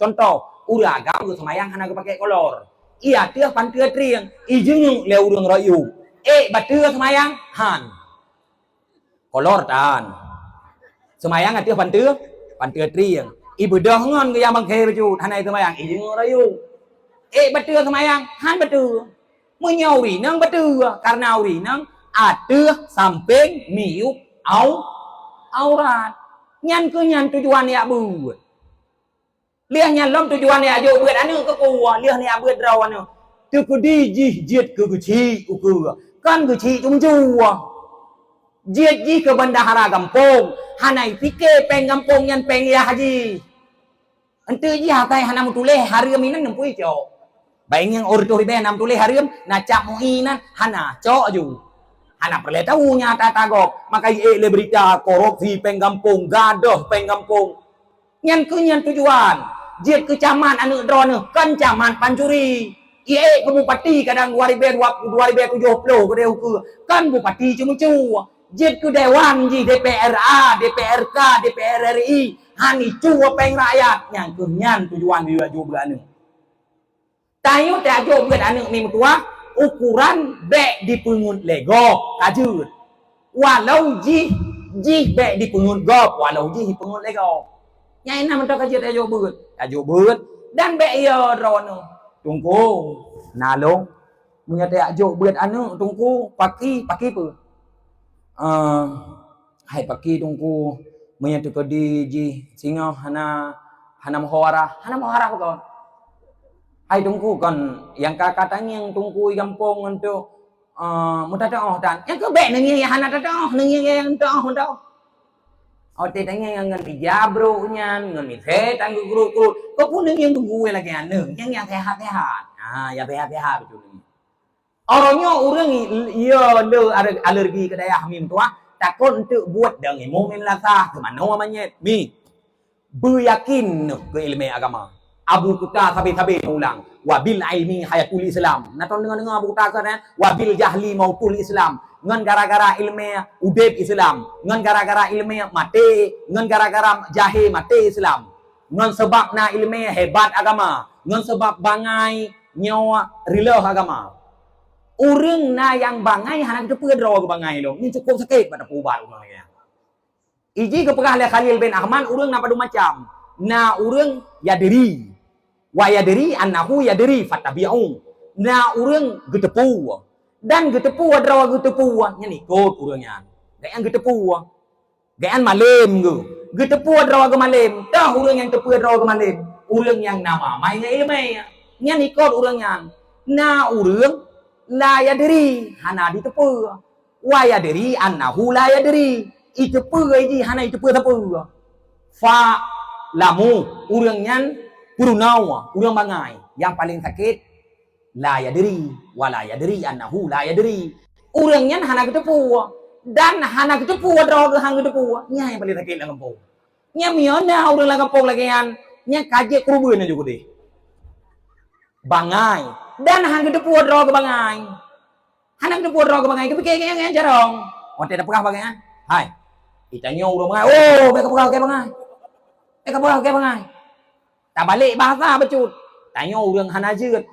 Contoh, udah agam ke semayang hana ke pakai kolor. Iya, dia pantua triang. Ijung leu urang rayu. Batua semayang han. Kolor tan. Semayang dia pantua triang. Ibu dah ngon ke yang bangke baju hanai semayang ijung rayu. Batua semayang han batua. Menyauri nang batua karena uri nang ada samping miup aurat. Nyan ke nyan tujuan ya buat. Lihat nyalom tujuan ya jo buat anu ke kuah lihat ni buat raw anu tu ku di jiet ke chi uku kan ke chi chung chua jiet ji ke bandara kampung hanai pike peng kampung nyan peng ya haji ente ji hatai hanam tule hariam inan nempui co baing yang orto ribe nam tule hariam na cak mo inan hana co ju hana perle tahu nya tagok makai le berita korupsi peng kampung gadoh peng kampung nyan ke nyan tujuan jiet ke caman anu drone kan caman pancuri ke bupati kadang 2070 ke deu ke kan bupati cuma cu jiet ke dewan ji DPRA DPRK DPR RI hani cu peng rakyat nyan ke nyan tujuan dia juga anu tayu tak jo buat anu ni tua ukuran be di pungut lego kajut walau ji be di pungut gop walau ji pungut lego nyai na mentok aja ajo beut dan be yo rono tungku nalong punya te ajo beut anu tungku paki pu hai paki tungku punya tu di ji singo hana mohara ko hai tungku kon yang katanya yang tungku gampong untuk mutata dan yang ke be nengi hana tata nengi yang tata Ote tanya yang ngan jabro nyan ngan mithe tanggu guru kok pun yang tunggu lagi anu yang sehat ya sehat betul ni orangnya orang iya le alergi ke daya hamim tua takut untuk buat dengan momen lasa ke mana namanya mi beryakin ke ilmu agama Abu Kuta sabi ulang wabil ilmi hayatul Islam naton dengan Abu Kuta kan wabil jahli mautul Islam ngan gara-gara ilmu udep Islam ngan gara-gara ilmu mati ngan gara-gara jahe mati Islam ngan sebab na ilmu hebat agama ngan sebab bangai nyawa rilah agama urang na yang bangai hanak tu pedro ke bangai lo ni cukup sakit pada pubat urangnya iji ke pegah le Khalil bin Ahmad urang na padu macam na urang yadiri wa yadiri annahu yadiri fatabi'u na urang getepu dan getepu adrawa getepu nya ni kot urangnya gayan getepu gayan malem getepu adrawa ke malem dah urang yang tepu adrawa ke malem urang yang nama mai ngai ilmai nya ni kot urangnya na urang la yadri hana ditepu wa yadri annahu la yadri itepu ji hana itepu tepu fa lamu urangnya purunawa urang bangai yang paling sakit la yadri wala yadri annahu la yadri urangnya hana ketepu dan hana ketepu ada hang ketepu nya yang paling sakit lah kampung nya miona urang lah kampung lagi nya kaje kurubeun juga deh bangai dan hang ketepu ada ke bangai hana ketepu ada ke bangai kepikir yang jarong onte dah pegah bangai hai itanya urang bangai oh mereka pegah ke bangai mereka pegah ke bangai tak balik bahasa becut tanya orang hanajat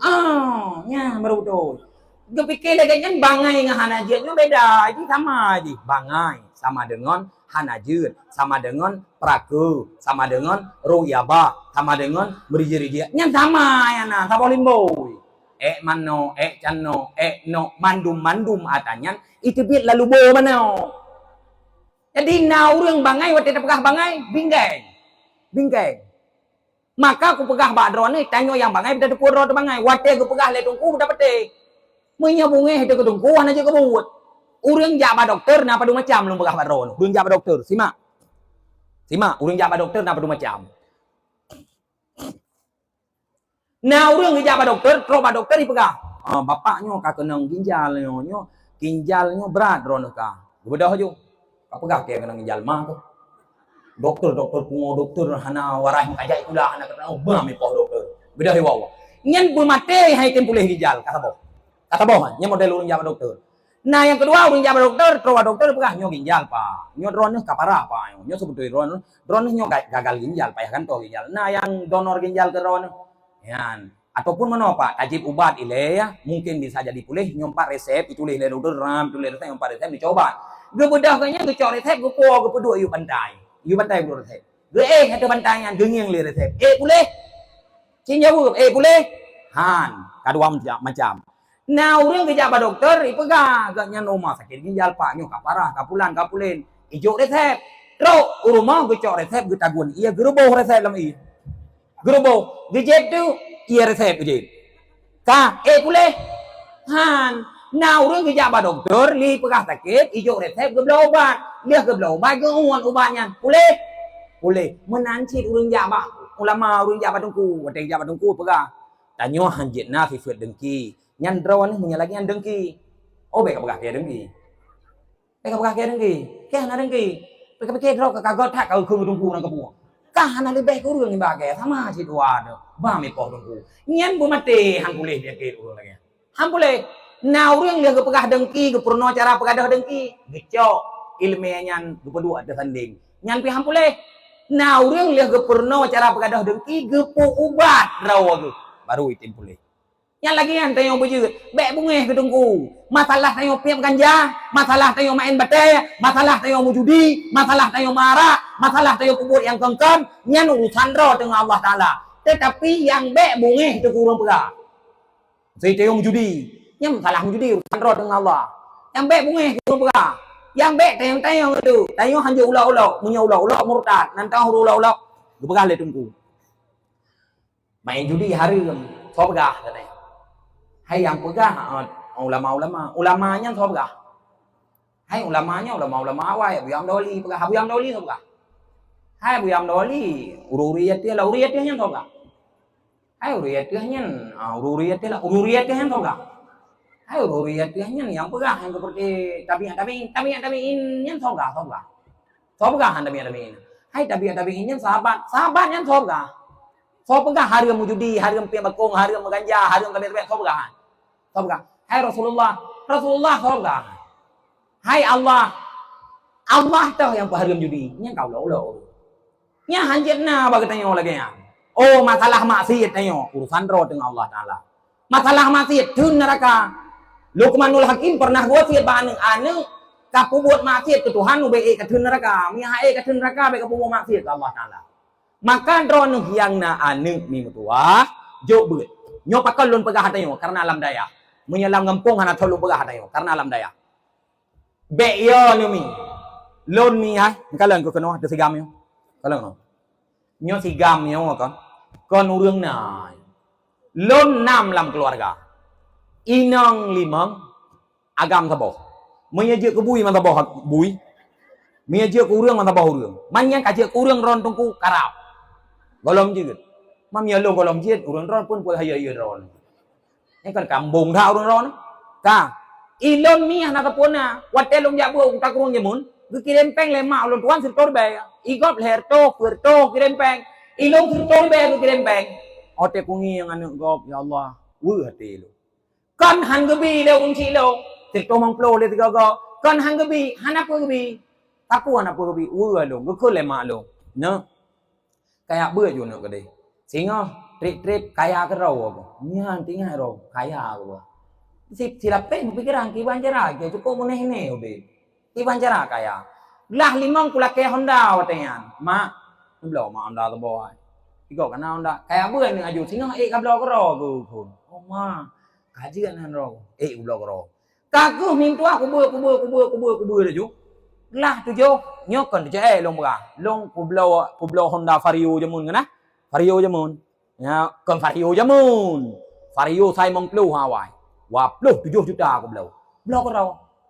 nya betul kepikir lagi kan bangai dengan hanajat itu beda itu sama aja bangai sama dengan hanajat sama dengan praku sama dengan royaba sama dengan berjiri-jiri nya sama ya nah sama limbo mano cano no mandum atanya itu biar lalu bo mano jadi na orang bangai waktu kita pegah bangai bingkai maka aku pegah badron ni tanya yang bangai dah tepur ro bangai wate aku pegah le tungku dah petik munya bunge itu ke tungku ana je ke buat urang jaba dokter na padu macam lu pegah badron urang jaba dokter simak urang jaba dokter na padu macam na urang jaba dokter ro ba dokter dipegah bapaknya ka kenang ginjalnya berat ron ka bedah ju ka pegah ke kenang ginjal mah tu dokter pungo dokter hana warah kajai pula hana kata bah mi poh dokter beda hewa nyen pun mate hai tem pulih ginjal kata boh nya model urang jaba dokter Nah yang kedua urang jaba dokter, terus dokter pegah nyo ginjal pak, nyo drone kapara pak, nyo sebetulnya drone nyo gagal ginjal pak ya kan to ginjal. Nah yang donor ginjal ke drone, ya. Ataupun mana pak, tajib ubat ile ya, mungkin bisa jadi pulih, nyompak resep, ditulis le dokter ram, tulis resep, nyompak resep, dicoba. Gue bedah kayaknya gue cok resep, gue po, gue pedua, iu bantai gue resep. Gue itu bantainya, gengeng le resep, pulih, cinya gue, pulih, han, kadua macam. Nah, orang ke dokter, ipega agaknya rumah sakit ginjal pak, nyo kaparah, kapulan, kapulin, ijo resep. Terus rumah gue cok resep, gue tagun, iya geroboh resep lama iya. Geroboh, gue tu, iya resep gue. Ka, boleh. Han, nah orang ke dokter, li pegah sakit, ijo resep, gue bela obat. Dia ke bela obat, gue uang obatnya. Boleh? Boleh. Menancit orang jaba, ulama orang jaba dengku, ada jaba dengku pegah. Tanyo hanjit na fifut dengki. Nyan drawan punya lagi yang dengki. Oh, beka pegah kaya dengki. Beka pegah kaya dengki. Kaya na dengki. Beka pegah draw kakagot tak kau kung dengku nang kebuah. Kah na lebih kurang ni bagai sama si tua do. Ba mi poh dengku. Nyan bu mati hang boleh dia kaya urang lagi. Hang boleh. Nah urang dia pegah dengki, ke purno cara pegah dengki. Gecok ilmiah nyan berdua ada sanding. Nyan pi hang boleh. Nah urang dia ke purno cara pegah dengki, gepu ubat draw baru itim boleh. Yang lagi yang tayo bujut, bek bungeh ke dengku. Masalah tayo piap ganja, masalah tayo main bate, masalah tayo mujudi, masalah tayo marah, masalah tayo kubur yang kengkang, nyan urusan roh dengan Allah Ta'ala. Tetapi yang bek bungeh itu kurang pegah. Saya tayo mujudi, nyan masalah mujudi urusan roh dengan Allah. Yang bek bungeh kurang pegah. Yang bek tayo itu, tayo hanya ulau-ulau, punya ulau-ulau murtad, nanti ulau-ulau, gue pegah le tungku. Main judi hari so pegah katanya. Hai yang pegah ulamanya so pegah. Hai ulamanya ulama awal buyam doli pegah buyam doli so pegah. Hai buyam doli ururiyat dia lah ururiyat dia so pegah. Hai ururiyat dia nyen ururiyat dia lah ururiyat dia so pegah. Hai ururiyat dia nyen yang pegah yang seperti tabiat nyen so pegah so pegah tabiat. Hai tabiat nyen sahabat nyen so pegah. So pegah hari mujudi hari piam bakung hari ganja hari tabiat so pegah. Sobga. Hai Rasulullah sobga. Hai Allah tuh yang pahargam judi. Nya kau lo. Nya hanjit na bagi tanyo lagi ya. Oh masalah maksiat tanyo urusan roh dengan Allah Taala. Masalah maksiat tun neraka. Luqmanul Hakim pernah wasiat ba anu kapu buat maksiat ke Tuhan ube ke tun neraka. Mi hae ke tun neraka be kapu buat maksiat ke Allah Taala. Maka roh nu yang na anu mi mutua jo beut. Nyo pakal lun pegah tanyo karena alam daya. Menyelam ngempung hana tolong pegah tayo karena alam daya. Be yo mi. Lon mi ha, kalang ko keno de sigam yo. Kalang no. Nyo sigam yo kan. Kon urang na. Lon 6 lam keluarga. Inang 5 agam taboh. Menyeje ke bui man taboh bui. Menyeje ke urang man taboh urang. Man yang kaje ke urang ron tungku karap. Golom jeut. Mam ya lo golom jeut urang ron pun pun haya ron. Ini kan kambung dah orang ron. Ka, ilon mi anak kapuna, watel long jabu tak kurang jamun. Kirim peng lema ulun tuan sirtor bay. Igop lerto, kurto kirim peng. Ilong sirtor bay kirim peng. Ote kungi yang anu gop ya Allah. Wu hati lo. Kan han gebi le unci lo. Sirto mangplo le tiga go. Kan han gebi, hanap gebi. Tapu hanap gebi. Wu lo, gukul lema lo. No. Kayak bữa jo no kade. Singa trip kaya ke raw ako. Niyan tingay raw kaya ako. Sila pe pikiran kiban jara ke cukup muneh obe. Kiban jara kaya. Lah limang kula ke Honda watean. Ma belum ma Honda to boy. Iko kana Honda. Kaya bữa ni aju singa ka blo ko raw ko pun. Oh ma kajian nan raw. Blo ko raw. Kaku mintu aku kubur ju. Lah tu jo nyokon je long ba. Long ku blo Honda Vario jamun kana. Vario jamun. Ya, kon Vario jamun. Vario sai mong plu Hawaii. Wah, plu 7 juta aku blau. Blau ko raw.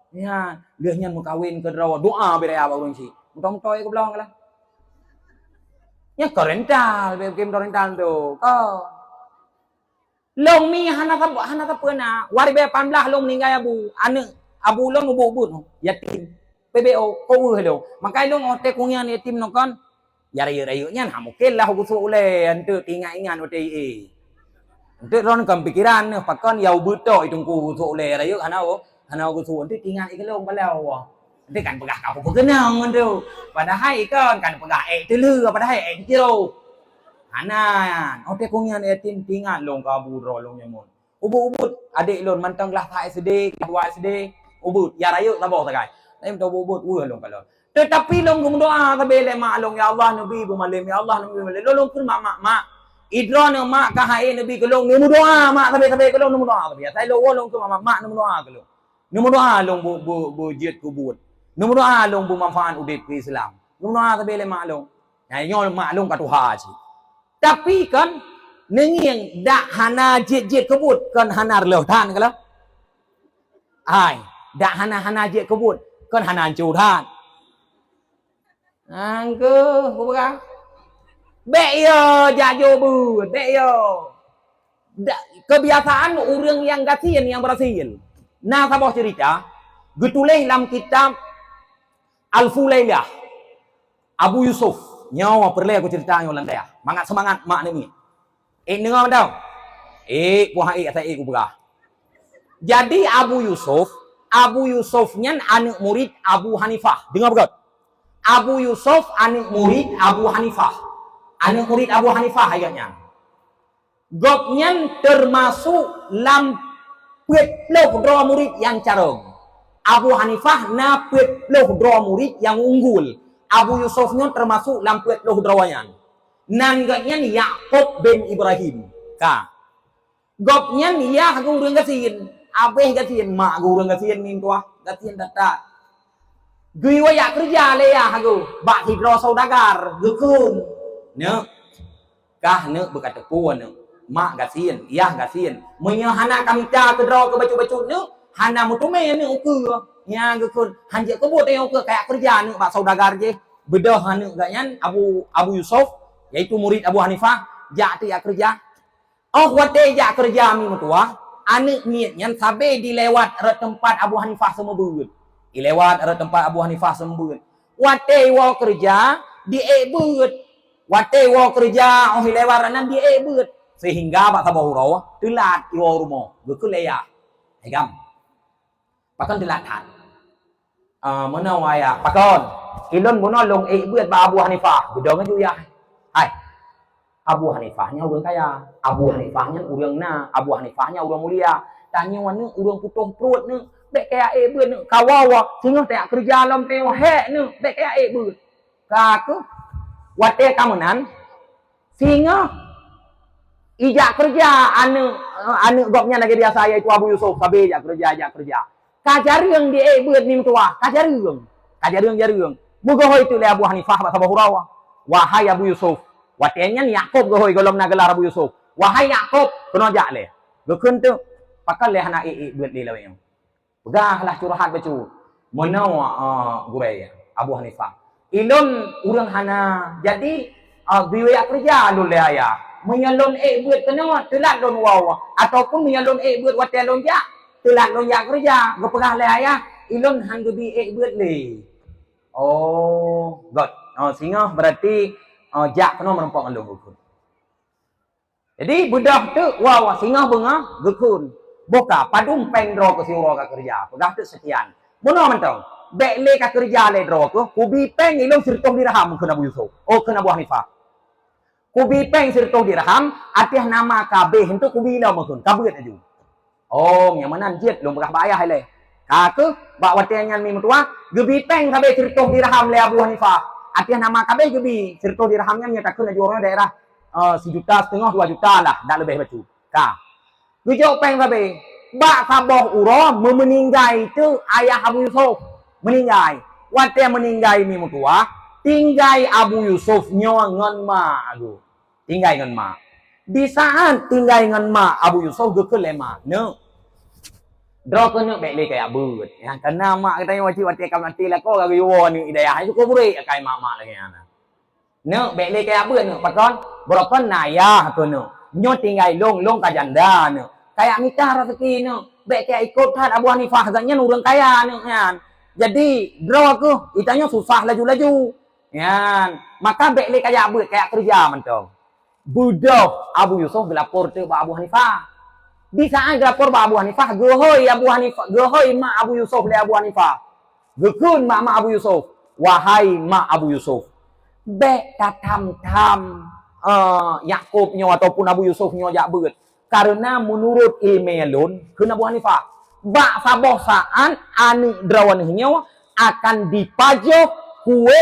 Ya, liahnya mau kawin ke raw. Doa beraya ba urang si. Muntong toy ko blau kala. Ya ko rental, game rental tu. Ko. Long mi hana ka peuna. Wari be 18 long ninggal abu. Abu long ubud yatim. PBO ko hello. Makai long ote kungian yatim no kon. Yari-yari nyan hamukel lah gusto ule ante tinga-ingan ote ante ron kam pikiran pakon yau buto itong ku gusto ule rayo ana o Hana aku suruh nanti tinggal ikelong balau. Nanti kan pegah kau berkenang tu. Padahal kan pegah telu padahal kilo. Hana, oke kungian tinggal long kabur long nyamun. Ubut adik lon mantang lah tak sedih, dua sedih. Ubut ya rayu tabok takai. Tapi tahu ubut long kalau. Tetapi long gum doa tabele mak long ya Allah nabi bumalim ya Allah nabi bumalim. Long pun mak. Idron mak kahai nabi kelong numu doa mak tabe kelong numu doa tabe. Sai lo long tu mak numu doa kelong. Numu doa long bu jet kubut. Numu doa long bu manfaat udip ke Islam. Numu doa tabe le mak long. Ya nyol mak long ka Tuhan sih. Tapi kan nengiang dak hana jet kebut kan hana leuh than kalau. Ai, dak hana jet kebut kan hana chu than. Angke bukan. Bek yo jajo but, bek yo. Kebiasaan orang yang gasian yang berhasil. Nah, sabah cerita, getuleh dalam kitab Al-Fulailah. Abu Yusuf, nyawa perle aku cerita yang landai. Semangat mak ni. Dengar tau. Puha saya ku berah. Jadi Abu Yusuf nyan anak murid Abu Hanifah. Dengar betul? Abu Yusuf anak murid Abu Hanifah. Anak murid Abu Hanifah ayatnya. Gopnya termasuk lam puet dua murid yang carong. Abu Hanifah na puet dua murid yang unggul. Abu Yusufnya termasuk lam puet drawanya. Nangganya Yaqub bin Ibrahim. Ka. Gopnya ya aku urang gasin. Abeh gasin mak aku urang gasin min tua. Gasin data. Gui wa ya kerja le ya aku. Bak hidro saudagar gekun. Ne. Kah ne berkata puan ne. Mak gasin, iya gasin. Munya hana kamita ke draw ke baju-baju ne, hana mutume ne ukur. Ya gekun, hanje ke buat yang ukur kayak kerja ne bak saudagar je. Bedah hana ganyan Abu Yusuf yaitu murid Abu Hanifah, jak ya kerja. Oh wate jak kerja mi mutua, anak niat yang sabe dilewat re tempat Abu Hanifah semua beut. Dilewat re tempat Abu Hanifah semua beut. Wate wa kerja di beut. Wate wa kerja oh lewat nan di beut. Sehingga bak sabah hurau telat iwa rumah gekun leya hegam pakon telat han mana waya pakon ilon bono long beut ba Abu Hanifah gedong ju ya hai Abu Hanifahnya urang kaya Abu Hanifahnya urang na Abu Hanifahnya urang mulia tanya wan urang putong perut ne bek kaya beut ne kawawa sehingga tak kerja lam teo he ne bek kaya beut ka ke wate kamunan sehingga ijak kerja anu gopnya lagi dia saya itu Abu Yusuf sabe ijak kerja kajareng di beut ni tua kajareng mugo hoy tu le Abu Hanifah ba sabah hurawa wahai Abu Yusuf watenya ni Yaqub go hoy golom na gelar Abu Yusuf wahai Yaqub kono jak le gekun tu pakal le hana beut le laweng begahlah curahat becu menawa gurai Abu Hanifah ilon urang hana jadi biaya kerja lu le aya menyalon beut kena telat lon wawa ataupun menyalon beut wate lon jak telat lon jak kerja gepegah le ayah ilon hang gebi beut le god sehingga berarti jak kena merempok lon gekun jadi budak tu wawa sehingga benga gekun boka padung peng dro ke siuro ka kerja pegah tu sekian mono mentong bek le ka kerja le dro ko kubi peng ilon sirtong diraham kena Abu Yusuf kena Abu Hanifah kubi peng sirto dirham atih nama kabeh hentu kubi lau makun kabut aju yang mana jet long bekah bayah le kaku bak watenya mi mutua gebi peng kabeh sirto dirham le Abu Hanifah atih nama kabeh gebi sirto dirhamnya nya takun aju orang daerah 1,5 juta 2 juta lah dak lebih betul ka gejo peng kabeh bak saboh uro meninggai itu ayah Abu Yusuf meninggai wate meninggai mi mutua tinggai Abu Yusuf nyawa ngan ma aku tinggai ngan ma di saat tinggai ngan ma Abu Yusuf gekun lema ne dro kena bek le kayak beut ya karena mak katanya wajib wati kam nanti lah ko gawe wo ni idaya itu ko bure kai mak lagi ana ne bek le kayak beut ne pakon borokon naya tu ne nyo tinggai long ka janda ne kayak nikah rezeki ne bek kayak ikut kan Abu Hanifah katanya urang kaya ne kan jadi dro aku itanya susah laju ya, maka bekle kayak kerja mentong. Budak Abu Yusuf gelapor tu Abu Hanifah. Di saat lapor Abu Hanifah, gehoi Abu Hanifah, gehoi mak Abu Yusuf le Abu Hanifah. Gekun mak Abu Yusuf. Wahai mak Abu Yusuf. Bek tatam Yakubnya ataupun Abu Yusufnya jak beut. Karena menurut ilmiahun, kena Abu Hanifah. Bak saboh saan anu drawanihnya akan dipajok kue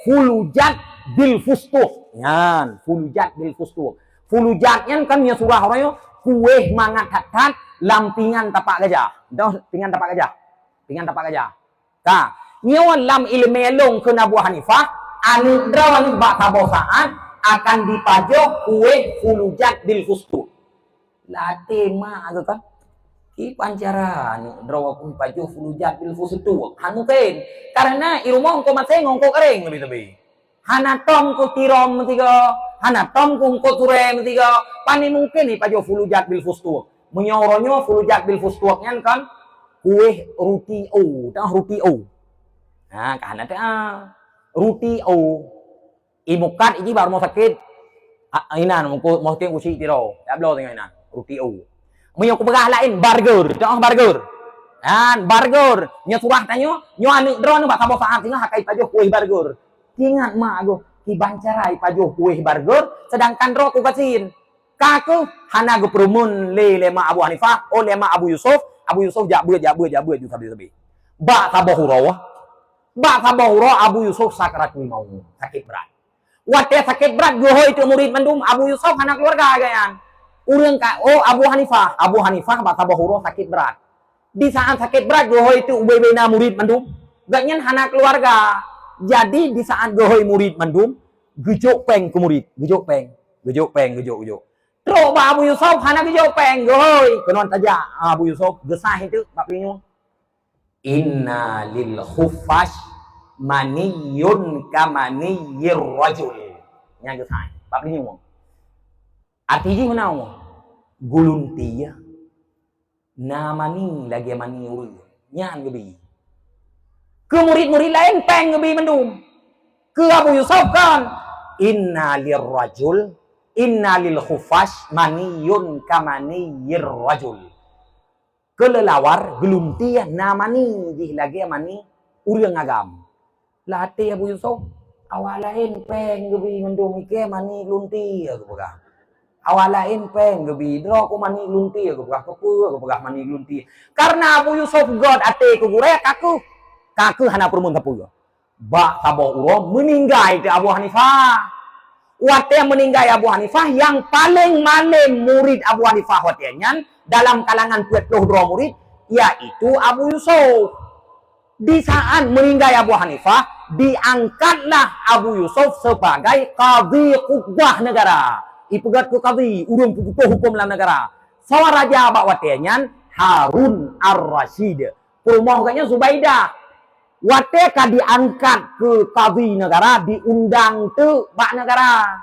fulujat bil fustuh. Yan, fulujat bil fustuh. Fulujatnya kan nya surah orangnya kue mangat hatat lampingan tapak gajah. Dah pingan tapak gajah. Pingan tapak gajah. Ka, nyawa lam ilmelong ke Abu Hanifah anu drawan bak sabosaan akan dipajok kue fulujat bil fustu. Late ma tu kan. Ki pancara anu drawa ku pajok fulujat bil fustu. Anu ken. Karena ilmu ko masih ngongko kering lebih-lebih. Hanatom ku tirom tiga. Hanatom ku ngko turem tiga. Pani mungkin nih pajok fulujat bil fustu. Menyoronyo fulujat bil fustu kan kue ruti o, dah ruti o. Nah, karena ruti o. Imukat ini baru mau sakit. Inan mau sakit usi tiro. Ya belum tengok inan. Ruti o. Mau aku begah lain burger, dah burger. Dan burger, nya surah tanya, nyo anu drone bak sabo saat tinggal hakai pajok kue burger. Ingat mak aku, ki bancarai pajok kue burger, sedangkan ro ku kasin. Kaku hana go perumun le mak Abu Hanifah, o le mak Abu Yusuf jabut ju sabi-sabi. Ba tabohuro. Ba tabohuro Abu Yusuf sakaratul maut, sakit berat. Wate sakit berat gohoi itu murid mandum Abu Yusuf anak keluarga gayan. Urang ka Abu Hanifah ba tabohuro sakit berat. Di saat sakit berat gohoi itu ubebena murid mandum, gaknyan anak keluarga. Jadi di saat gohoi murid mandum, gejok peng ke murid, gejok peng. Terus Abu Yusuf hana gejok peng gohoi. Kenon saja Abu Yusuf gesah itu bab linyu. Inna lil khufash maniyun kamaniyir rajul. Nya gesah bab linyu. Artinya mana? Guluntia. Namani lagi mani uri. Nyan gebi. Ke murid-murid lain peng gebi mendum. Ke Abu Yusuf kan. Inna lil khufash maniyun kamaniyir rajul. Kelelawar geluntia namani jih lagi mani urang agam. Lati Abu Yusuf awalain peng gebi mendum ike mani luntia kepegang. Awalain peng gebi dro ku mani lunti aku pegah mani lunti karena Abu Yusuf god ate ku gure kaku hana permun tapu ba tabo uro meninggai te Abu Hanifah wate meninggai Abu Hanifah yang paling murid Abu Hanifah watenyan dalam kalangan 22 murid yaitu Abu Yusuf. Di saat meninggai Abu Hanifah diangkatlah Abu Yusuf sebagai qadhi qubah negara. Ipegat ke qadhi urang pupuh hukum dalam negara. Sawa raja bak watenyan Harun Ar-Rasyid. Perumahannya Zubaidah. Wate ka diangkat ke qadhi negara diundang tu bak negara.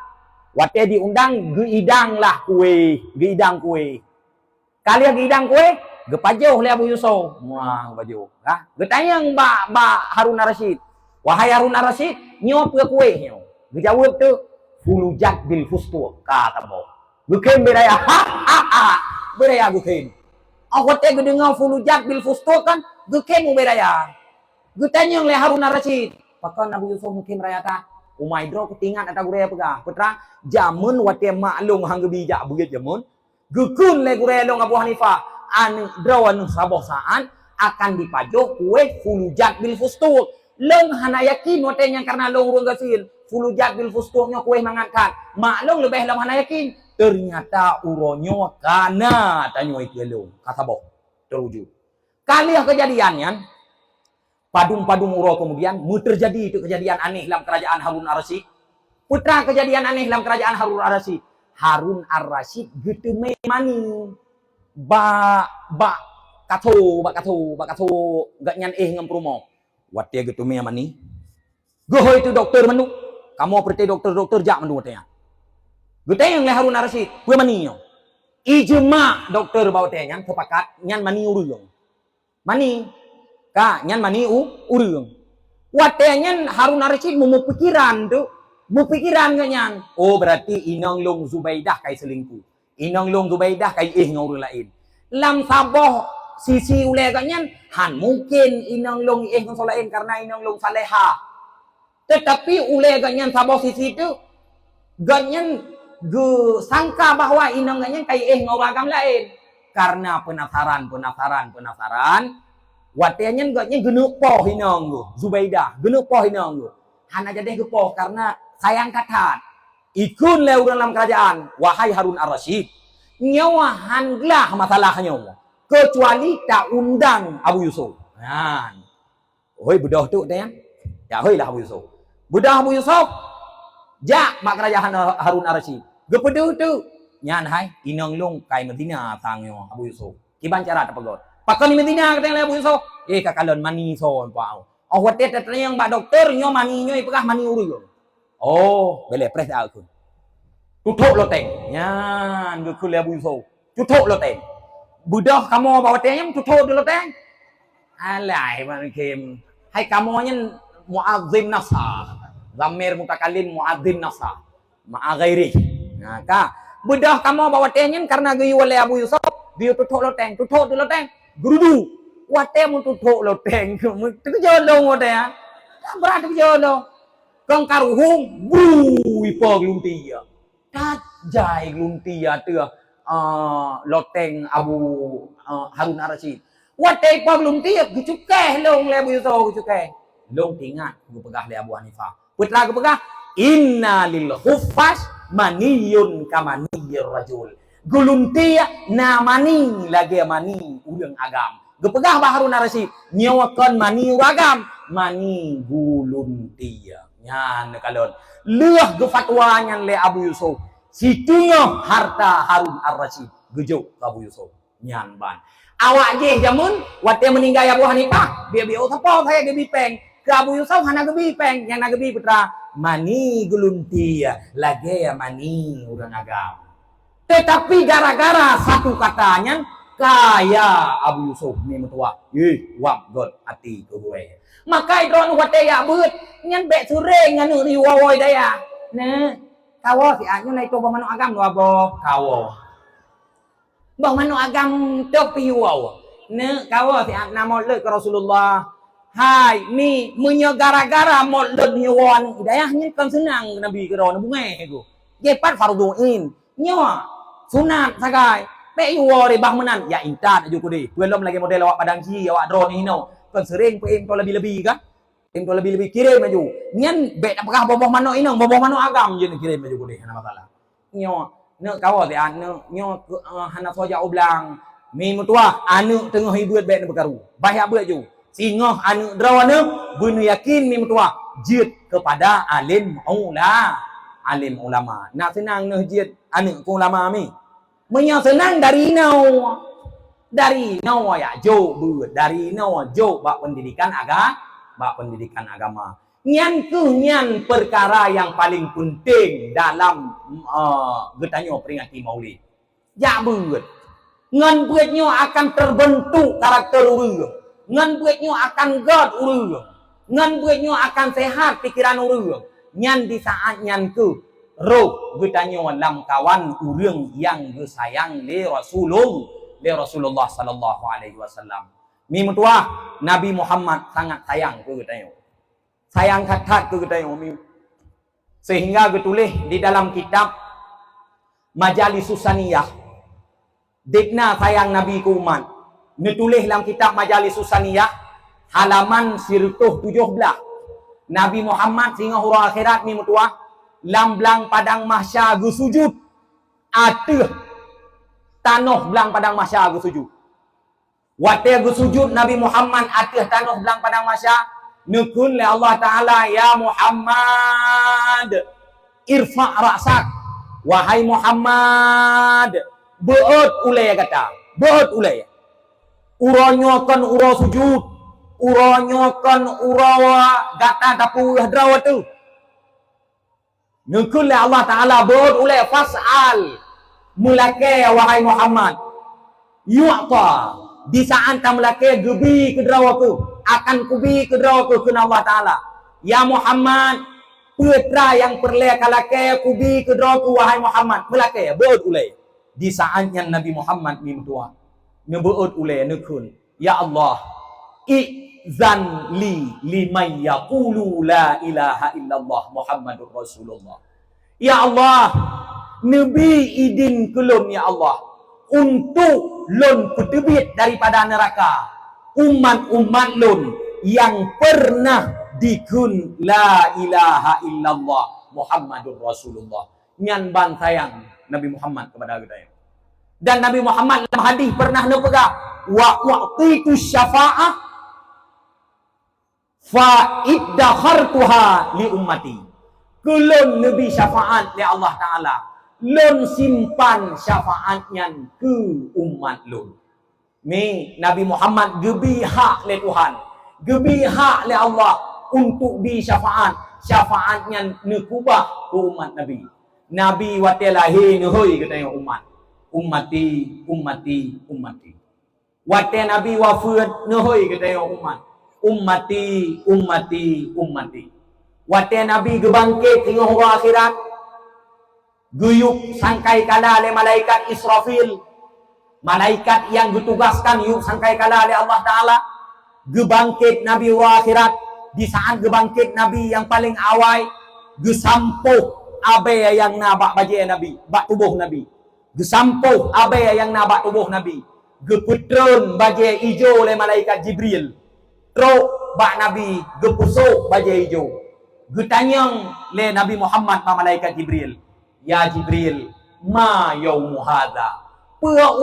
Wate diundang geidang lah kue, geidang kue. Kali geidang kue gepajoh le Abu Yusuf. Wah, gepajoh. Ha? Getayang bak Harun Ar-Rasyid. Wahai Harun Ar-Rasyid, nyo pe kue nyo. Gejawab tu fulujat bil fustu kata mo. Gukem beraya beraya gukem. Aku tega dengar fulujat bil fustu kan gukem beraya. Gutanya le Harun Ar-Rasyid. Pakan Abu Yusuf mungkin beraya ta. Umaidro ketingat ata guraya pegah. Putra jamun wate maklum hang gebijak begitu jamun. Gukun le guraya long Abu Hanifah an drawan saboh saan akan dipajok kue fulujat bil fustu. Long hana yakin watenya karena long urang gasil. Fulujat bil fustuhnya kue mengangkat. Maklum lebih lam hana yakin. Ternyata uronyo kana tanyo ikelong. Kata boh. Terwujud. Kali kejadiannya. Padung-padung uro kemudian. Terjadi itu kejadian aneh dalam kerajaan Harun Ar-Rasyid. Putra kejadian aneh dalam kerajaan Harun Ar-Rasyid. Harun Ar-Rasyid gitu mani. Kato. Gak nyan ngam promo. Wat dia gitu mani. Goho itu dokter menu. Kamu perti dokter jak mendu katanya. Gute yang le Harun Ar-Rasyid, gue maniyo. Ijma dokter bawa tanya sepakat nyan mani urung. Mani ka nyan mani urung. Watenya Harun Ar-Rasyid mau pikiran tuh. Mau pikiran gak nyan. Oh berarti inang long Zubaidah kai selingkuh. Inang long Zubaidah kai ngaurung lain. lam saboh sisi ule ganyan han mungkin inang long kong solain karena inang long saleha, tetapi ule ganyan saboh sisi itu ganyan ge sangka bahwa inang ganyan kayak ngoragam lain karena penasaran watenya ganyan genuk poh inang go Zubaidah genuk poh inang go hana jadi gepoh karena sayang katat ikun leu dalam kerajaan wahai Harun ar-Rasyid nyawa handlah masalahnya kecuali tak undang Abu Yusuf. Nah, oi budah tu dia. Ya hoi lah Abu Yusuf. Budah Abu Yusuf. Ja mak kerajaan Harun ar-Rasyid. Gepedu tu. Nyan hai inang long kai Medina tangyo Abu Yusuf. Kiban cara tak pegot. Pakai di Medina kata Abu Yusuf. Kakalon mani son pau. Awat dia yang bak doktor nyo mani nyo ipegah mani uri. Oh, boleh pres aku. Tutuk lo teng. Nyan gekul Abu Yusuf. Tutuk lo teng. Budah kamu bawa tehnya tutup dulu teh. Alai man kem. Hai kamunya muadzim nasa. Zamir mutakalim muadzim nasa. Ma'a ghairi. Nah, ka budah kamu bawa tehnya karena gayu oleh Abu Yusuf, dia tutup lo teh. Tutup dulu teh. Gerudu. Wate mun tutup lo teh. Tu jodong wate ya. Berat tu jodong. Kang karuhung bu ipo gluntia. Kat jai gluntia tu. Loteng Abu Harun ar-Rasyid. Watai pa belum tiap gecukeh long le Abu Yusuf gecukeh. Long tingat gue pegah le Abu Hanifah. Putlah gue pegah inna lil khuffas maniyun kamaniyir rajul. Guluntia namani lagi mani urang agam. Gue pegah Bah Harun ar-Rasyid nyawakan mani uragam mani guluntia. Nyan kalon. Leuh gue fatwanya le Abu Yusuf. Situnya harta Harun ar-Rasyid gejuk Abu Yusuf nyan ban awak je jamun wate meninggal Abu Hanifah dia apa saya gebi peng ke Abu Yusuf hana gebi peng yang na gebi putra mani geluntia lagi ya mani urang agam tetapi gara-gara satu katanya kaya Abu Yusuf ni metua wap god ati ke gue maka idron wate ya beut nyan be sureng nganu ri wawoi daya nah kawo si anyo na ito bang mano agam no abo kawo bang mano agam to piwaw ne kawo si namo le ke Rasulullah hai mi munyo gara-gara mo le hiwan hidayahnya kan senang nabi ke ron bunge go jepat farduin nyo sunat sagai pe iwo re bang menan ya intat aju kudi belum lagi model awak padang ji awak drone hino kan sering pe to lebih-lebih kan Into lebih-lebih kirim maju. Nyan bet apakah boboh mano inang boboh mano agam je kirim maju deh hana masalah. Nyo ne kawo te an nyo hana soja oblang mi mutua anu tengah hibuat bet bekaru. Bahaya beut ju. Singoh anu drawane bunu yakin mi mutua jid kepada alim ulama. Nak senang ne jid anu ku ulama mi. Menyo senang dari nau. Dari nau ya jo beut. Dari nau jo bak pendidikan agama. Nyan perkara yang paling penting dalam getanyo peringati Maulid. Ya beut. Ngan beutnyo akan terbentuk karakter urang. Ngan beutnyo akan god urang. Ngan beutnyo akan sehat pikiran urang. Nyan di saat nyan ke roh getanyo lam kawan urang yang gesayang le Rasulullah sallallahu alaihi wasallam. Mi mutua Nabi Muhammad sangat sayang ke getanyo. Sayang katat ke getanyo mi. Sehingga getulis di dalam kitab Majalis Susaniyah. Dikna sayang Nabi ku umat. Nutulis dalam kitab Majalis Susaniyah halaman 117. Nabi Muhammad singa hura akhirat mi mutua lamblang padang mahsyar gu sujud. Atuh tanah belang padang mahsyar gu sujud. Wate gu sujud Nabi Muhammad atuh tanah belang padang mahsyar. Nukun le Allah Ta'ala ya Muhammad irfa' ra'sak. Wahai Muhammad beut ulay kata. Beut ulay. Uronyokan uro sujud. Uronyokan uro gata dapu hadrawa tu. Nukun le Allah Ta'ala beut ulay fas'al. Mulake wahai Muhammad. Yu'ta. Di saat tamlake gebi kedrawaku. Akan kubi kedrawaku kena Allah Ta'ala. Ya Muhammad. Putra yang perlekalake kubi kedrawaku wahai Muhammad. Mulake beut ulay. Di saatnya Nabi Muhammad mimtua. Nebeut ule nekun. Ya Allah, i'zan li liman yaqulu la ilaha illallah Muhammadur Rasulullah. Ya Allah, Nabi idin kelun ya Allah untuk lon kutubit daripada neraka umat-umat lon yang pernah dikun la ilaha illallah Muhammadur Rasulullah. Nyan bantayang Nabi Muhammad kepada kita. Dan Nabi Muhammad dalam hadis pernah nepegah wa waqtitu syafa'ah fa iddakhartuha li ummati. Kelon Nabi syafaat li Allah Ta'ala, lon simpan syafaatnya ke umat lon. Ni Nabi Muhammad gebi hak le Tuhan, gebi hak le Allah untuk bi syafaatnya nekubah ke umat Nabi. Nabi wate lahir nehoi kata umat. Ummati, ummati, ummati. Wate Nabi wafat nehoi kata umat. Ummati, ummati, ummati. Wate Nabi gebangkit hingga hari akhirat. Guyuk sangkai kala oleh malaikat Israfil. Malaikat yang ditugaskan yuk sangkai kala oleh Allah Ta'ala. Gebangkit Nabi hari akhirat. Di saat gebangkit Nabi yang paling awal. Gesampuh abe yang nabak bajai Nabi. Bak tubuh Nabi. Gesampuh abe yang nabak tubuh Nabi. Geputron bajai hijau oleh malaikat Jibril. Teruk bak Nabi gepusuk bajai hijau. Getanyang le Nabi Muhammad ba malaikat Jibril. Ya Jibril, ma yaumu hadha. Pua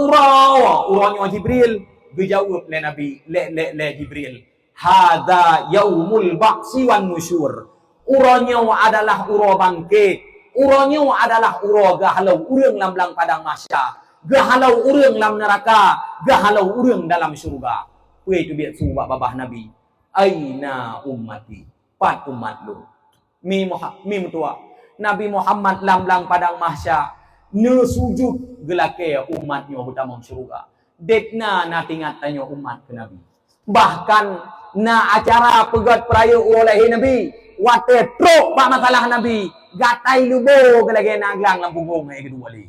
uranya Jibril. Gejawab le Nabi, le Jibril. Hadha yaumul ba'si wan nusyur. Uranya adalah uro bangkit. Uranya adalah uro gahalau urang lam padang mahsyar. Gahalau urang lam neraka, gahalau urang dalam syurga. Wei tu biat subak babah Nabi. Aina ummati? Pat umat lu. Mi mutua. Nabi Muhammad lam padang mahsyar. Ne sujud gelake umatnya utamang syurga. Dekna na tingat tanya umat ke Nabi. Bahkan na acara pegat peraya oleh Nabi. Wate truk pak masalah Nabi. Gatai lubo gelage naglang lam punggung ai kedua li.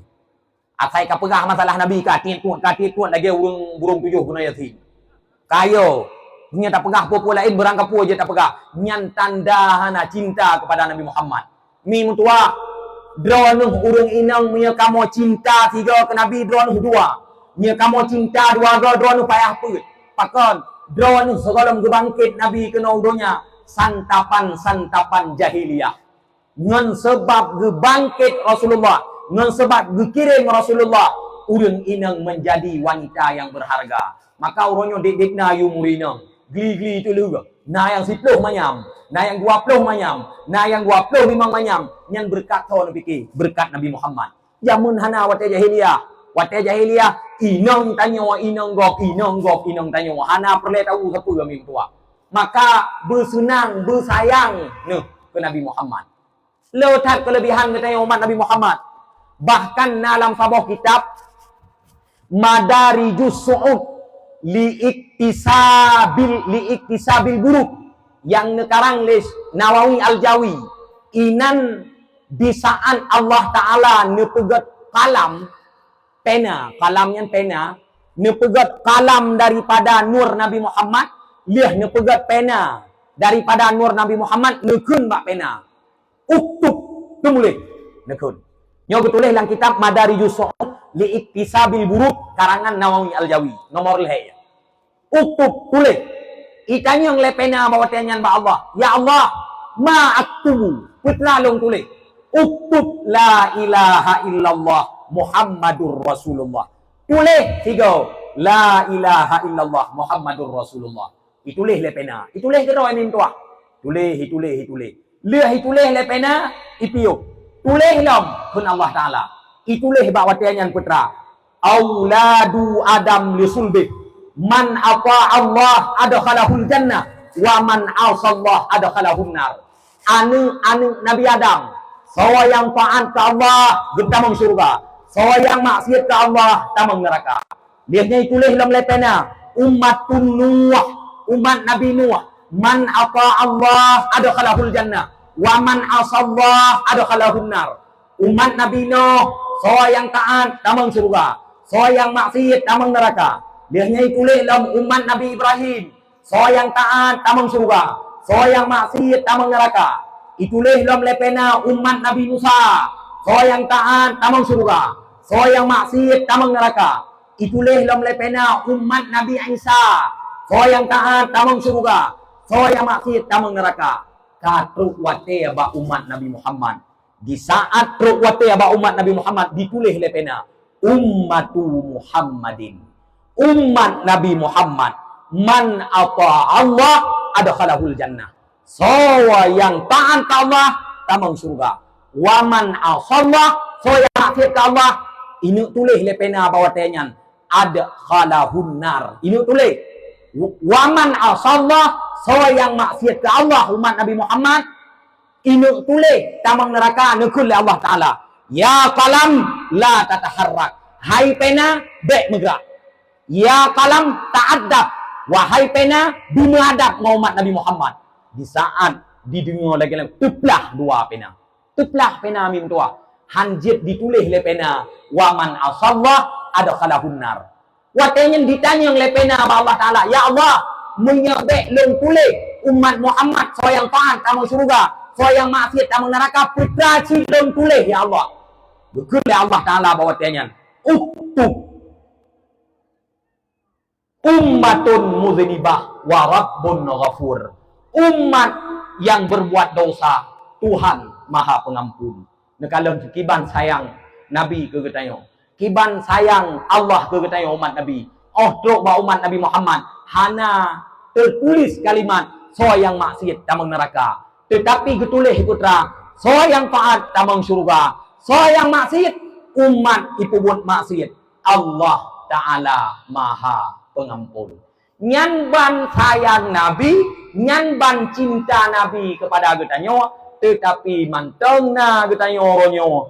Akai ka pegah masalah Nabi katit tuan lagi burung tujuh guna yatim. Kayo nya tak pegah popo lain berangkap po je tak pegah. Nyan tanda hana cinta kepada Nabi Muhammad. Mi mutua dronuh urung inang nya kamu cinta tiga ke Nabi dronuh dua. Nya kamu cinta dua ga dronuh payah put. Pakon dronuh segala gebangkit Nabi kena udonya santapan jahiliyah. Ngan sebab gebangkit Rasulullah, ngan sebab gekirim Rasulullah, urang inang menjadi wanita yang berharga. Maka uronyo dik-dik na yu murinang. Gili-gili itu lu. Na yang 10 manyam, na yang 20 manyam, na yang 20 memang manyam. Yang berkat tahun fikir, berkat Nabi Muhammad. Jamun hana wate jahiliyah. Wate jahiliyah inang tanya inang gok inang tanya hana perle tahu apa kami tua. Maka bersenang, bersayang ke Nabi Muhammad. Letak kelebihan katanya umat Nabi Muhammad. Bahkan dalam sebuah kitab Madarijus Su'ud liiktisabil buruk yang nekarang les Nawawi Al-Jawi. Inan bisaan Allah Ta'ala nepegat kalam pena, kalamnya pena, nepegat kalam daripada nur Nabi Muhammad. Liah nepegat pena daripada nur Nabi Muhammad nekun bak pena. Uktub tumulih nekun. Nyo betulis dalam kitab Madarijus Su'ud liiktisabil buruk karangan Nawawi Al-Jawi. Nomor leh. Uktub tulis. Itanya le pena bawa tanyan ba Allah. Ya Allah, ma aktubu. Putra long tulis. Uktub la ilaha illallah Muhammadur Rasulullah. Tulis tiga. La ilaha illallah Muhammadur Rasulullah. Itulis le pena. Itulis ke doa min tua. Tulis. Leh itulis le pena ipiu. Tulis lam pun Allah Taala. Itulis bak watian putra. Auladu Adam li sulbi. Man apa Allah adkhalahul jannah wa man asallah adkhalahun nar. Anu Nabi Adam. Sawa yang taat ke Allah getamang surga. Sawa yang maksiat ke Allah tamang neraka. Lihatnya itulis lam le pena. Ummatun Nuh. Umat Nabi Nuh, man apa Allah adkhalahul jannah, wa man asallah adkhalahun nar. Umat Nabi Nuh, soal yang taat tamang surga, soal yang maksiat tamang neraka. Dia tulis dalam umat Nabi Ibrahim. So yang taat tamang surga. So yang maksiat tamang neraka. Itulis dalam lepena umat Nabi Musa. So yang taat tamang surga. So yang maksiat tamang neraka. Itulis dalam lepena umat Nabi Isa. So yang taat tamang surga. So yang maksiat tamang neraka. Katruk wate aba umat Nabi Muhammad. Di saat truk wate aba umat Nabi Muhammad ditulis lepena ummatu Muhammadin. Umat Nabi Muhammad. Man apa Allah adkhalahul jannah. So yang taat ke Allah tamang surga. Waman asallah so yang maksiat ke Allah ini tulis lepena bawatenyan adkhalahun nar. Ini tulis waman asallah so yang maksiat ke Allah umat Nabi Muhammad ini tulis tamang neraka nekul Allah Ta'ala. Ya qalam la tataharrak. Hai pena dek megrak. Ya qalam ta'addab. Wahai pena dumadab umat Nabi Muhammad. Di saat didengar lagi teplah dua pena. Teplah pena mim tua. Hanjit ditulis le pena waman asallah adkhalahun nar. Watenya ditanya le pena Allah Ta'ala. Ya Allah menyebek long tulis umat Muhammad so yang taat tamang surga, so yang maksiat tamang neraka putra cilong tulis ya Allah. Betul ya Allah Ta'ala bawa tanya uktub ummatun muzinibah wa rabbun ghafur. Umat yang berbuat dosa, Tuhan Maha Pengampun. Nekalang kiban sayang Nabi ke getanyo. Kiban sayang Allah ke getanyo umat Nabi. Oh truk ba umat Nabi Muhammad hana tertulis kalimat so yang maksiat tamang neraka. Tetapi getulih putra so yang taat tamang surga. So yang maksiat umat ipubut maksiat. Allah Ta'ala Maha Pengampun. Nyanban sayang Nabi, nyanban cinta Nabi kepada getanyo, tetapi manteng na getanyo ronyo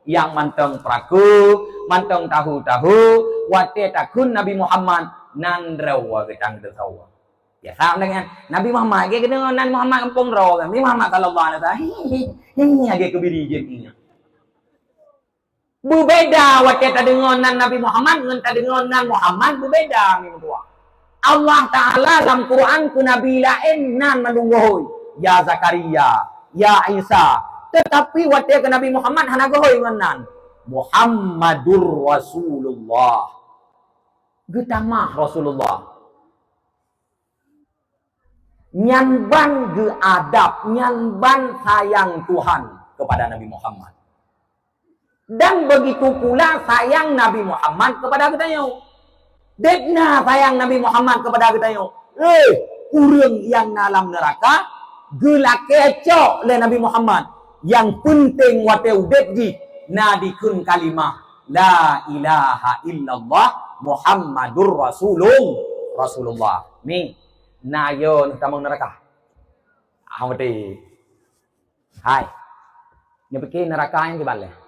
yang manteng praku, manteng tahu-tahu, wate takun Nabi Muhammad nandrawa getang tertawa. Ya sama dengan Nabi Muhammad, kayak gitu Nabi Muhammad kampung raw, Nabi Muhammad kalau Allah nata, ini agak kebiri jadinya. Berbeda wate tadengonan Nabi Muhammad dengan tadengonan Muhammad berbeda minggu tua. Allah Ta'ala dalam Quran ku Nabi lain nan menunggoy. Ya Zakaria, ya Isa. Tetapi wate ke Nabi Muhammad hana gohoy nan. Muhammadur Rasulullah. Getamah Rasulullah. Nyanban ge adab, nyanban sayang Tuhan kepada Nabi Muhammad. Dan begitu pula sayang Nabi Muhammad kepada kita yo. Dekna sayang Nabi Muhammad kepada kita yo. Urang yang dalam neraka gelak kecok le Nabi Muhammad. Yang penting wate udekji na dikun kalimah la ilaha illallah Muhammadur Rasulullah. Ni nayo tamang neraka. Awati. Hai. Ni pikir neraka yang kibale.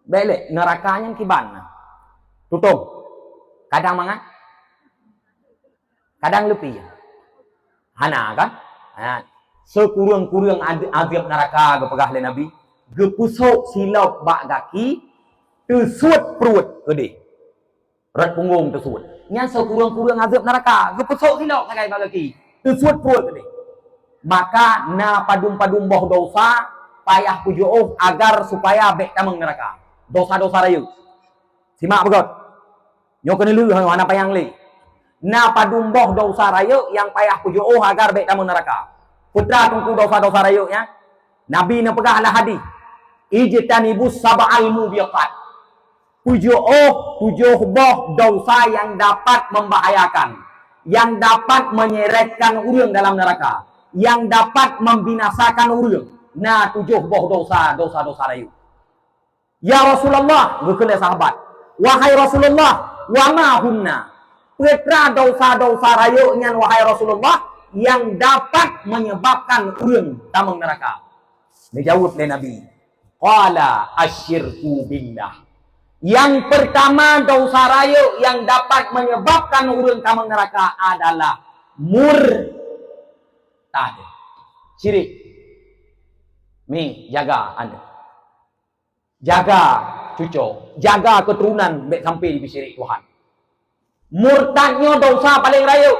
Bele nerakanya kiban. Tutup. Kadang mangan. Kadang lebih. Hana kan? Sekurang-kurang azab neraka gepegah le Nabi. Gepusuk silap bak gaki. Tersut perut gede. Rat punggung tersut. Nyan sekurang-kurang azab neraka. Gepusuk silap sakai bak gaki. Tersut perut gede. Maka na padum-padum boh dosa. Payah pujuh agar supaya bek tamang neraka. Dosa-dosa rayu. Simak begot. Nyo kena lu hana payang li. Na padumboh dosa rayu yang payah pujuh agar bek tamang neraka. Putra tungku dosa-dosa rayu ya. Nabi na pegah ala hadis. Ijtanibus sab'al mubiqat. Tujuh boh dosa yang dapat membahayakan, yang dapat menyeretkan urang dalam neraka, yang dapat membinasakan urang. Nah, tujuh boh dosa rayu. Ya Rasulullah, berkena sahabat. Wahai Rasulullah, wa ma hunna. Putra dosa-dosa rayunya wahai Rasulullah yang dapat menyebabkan urang tamang neraka. Dijawab oleh Nabi. Qala asyirku billah. Yang pertama dosa rayu yang dapat menyebabkan urang tamang neraka adalah murtad. Syirik. Mi jaga Anda. Jaga cucu, jaga keturunan sampai di syirik Tuhan. Murtadnya dosa paling raya.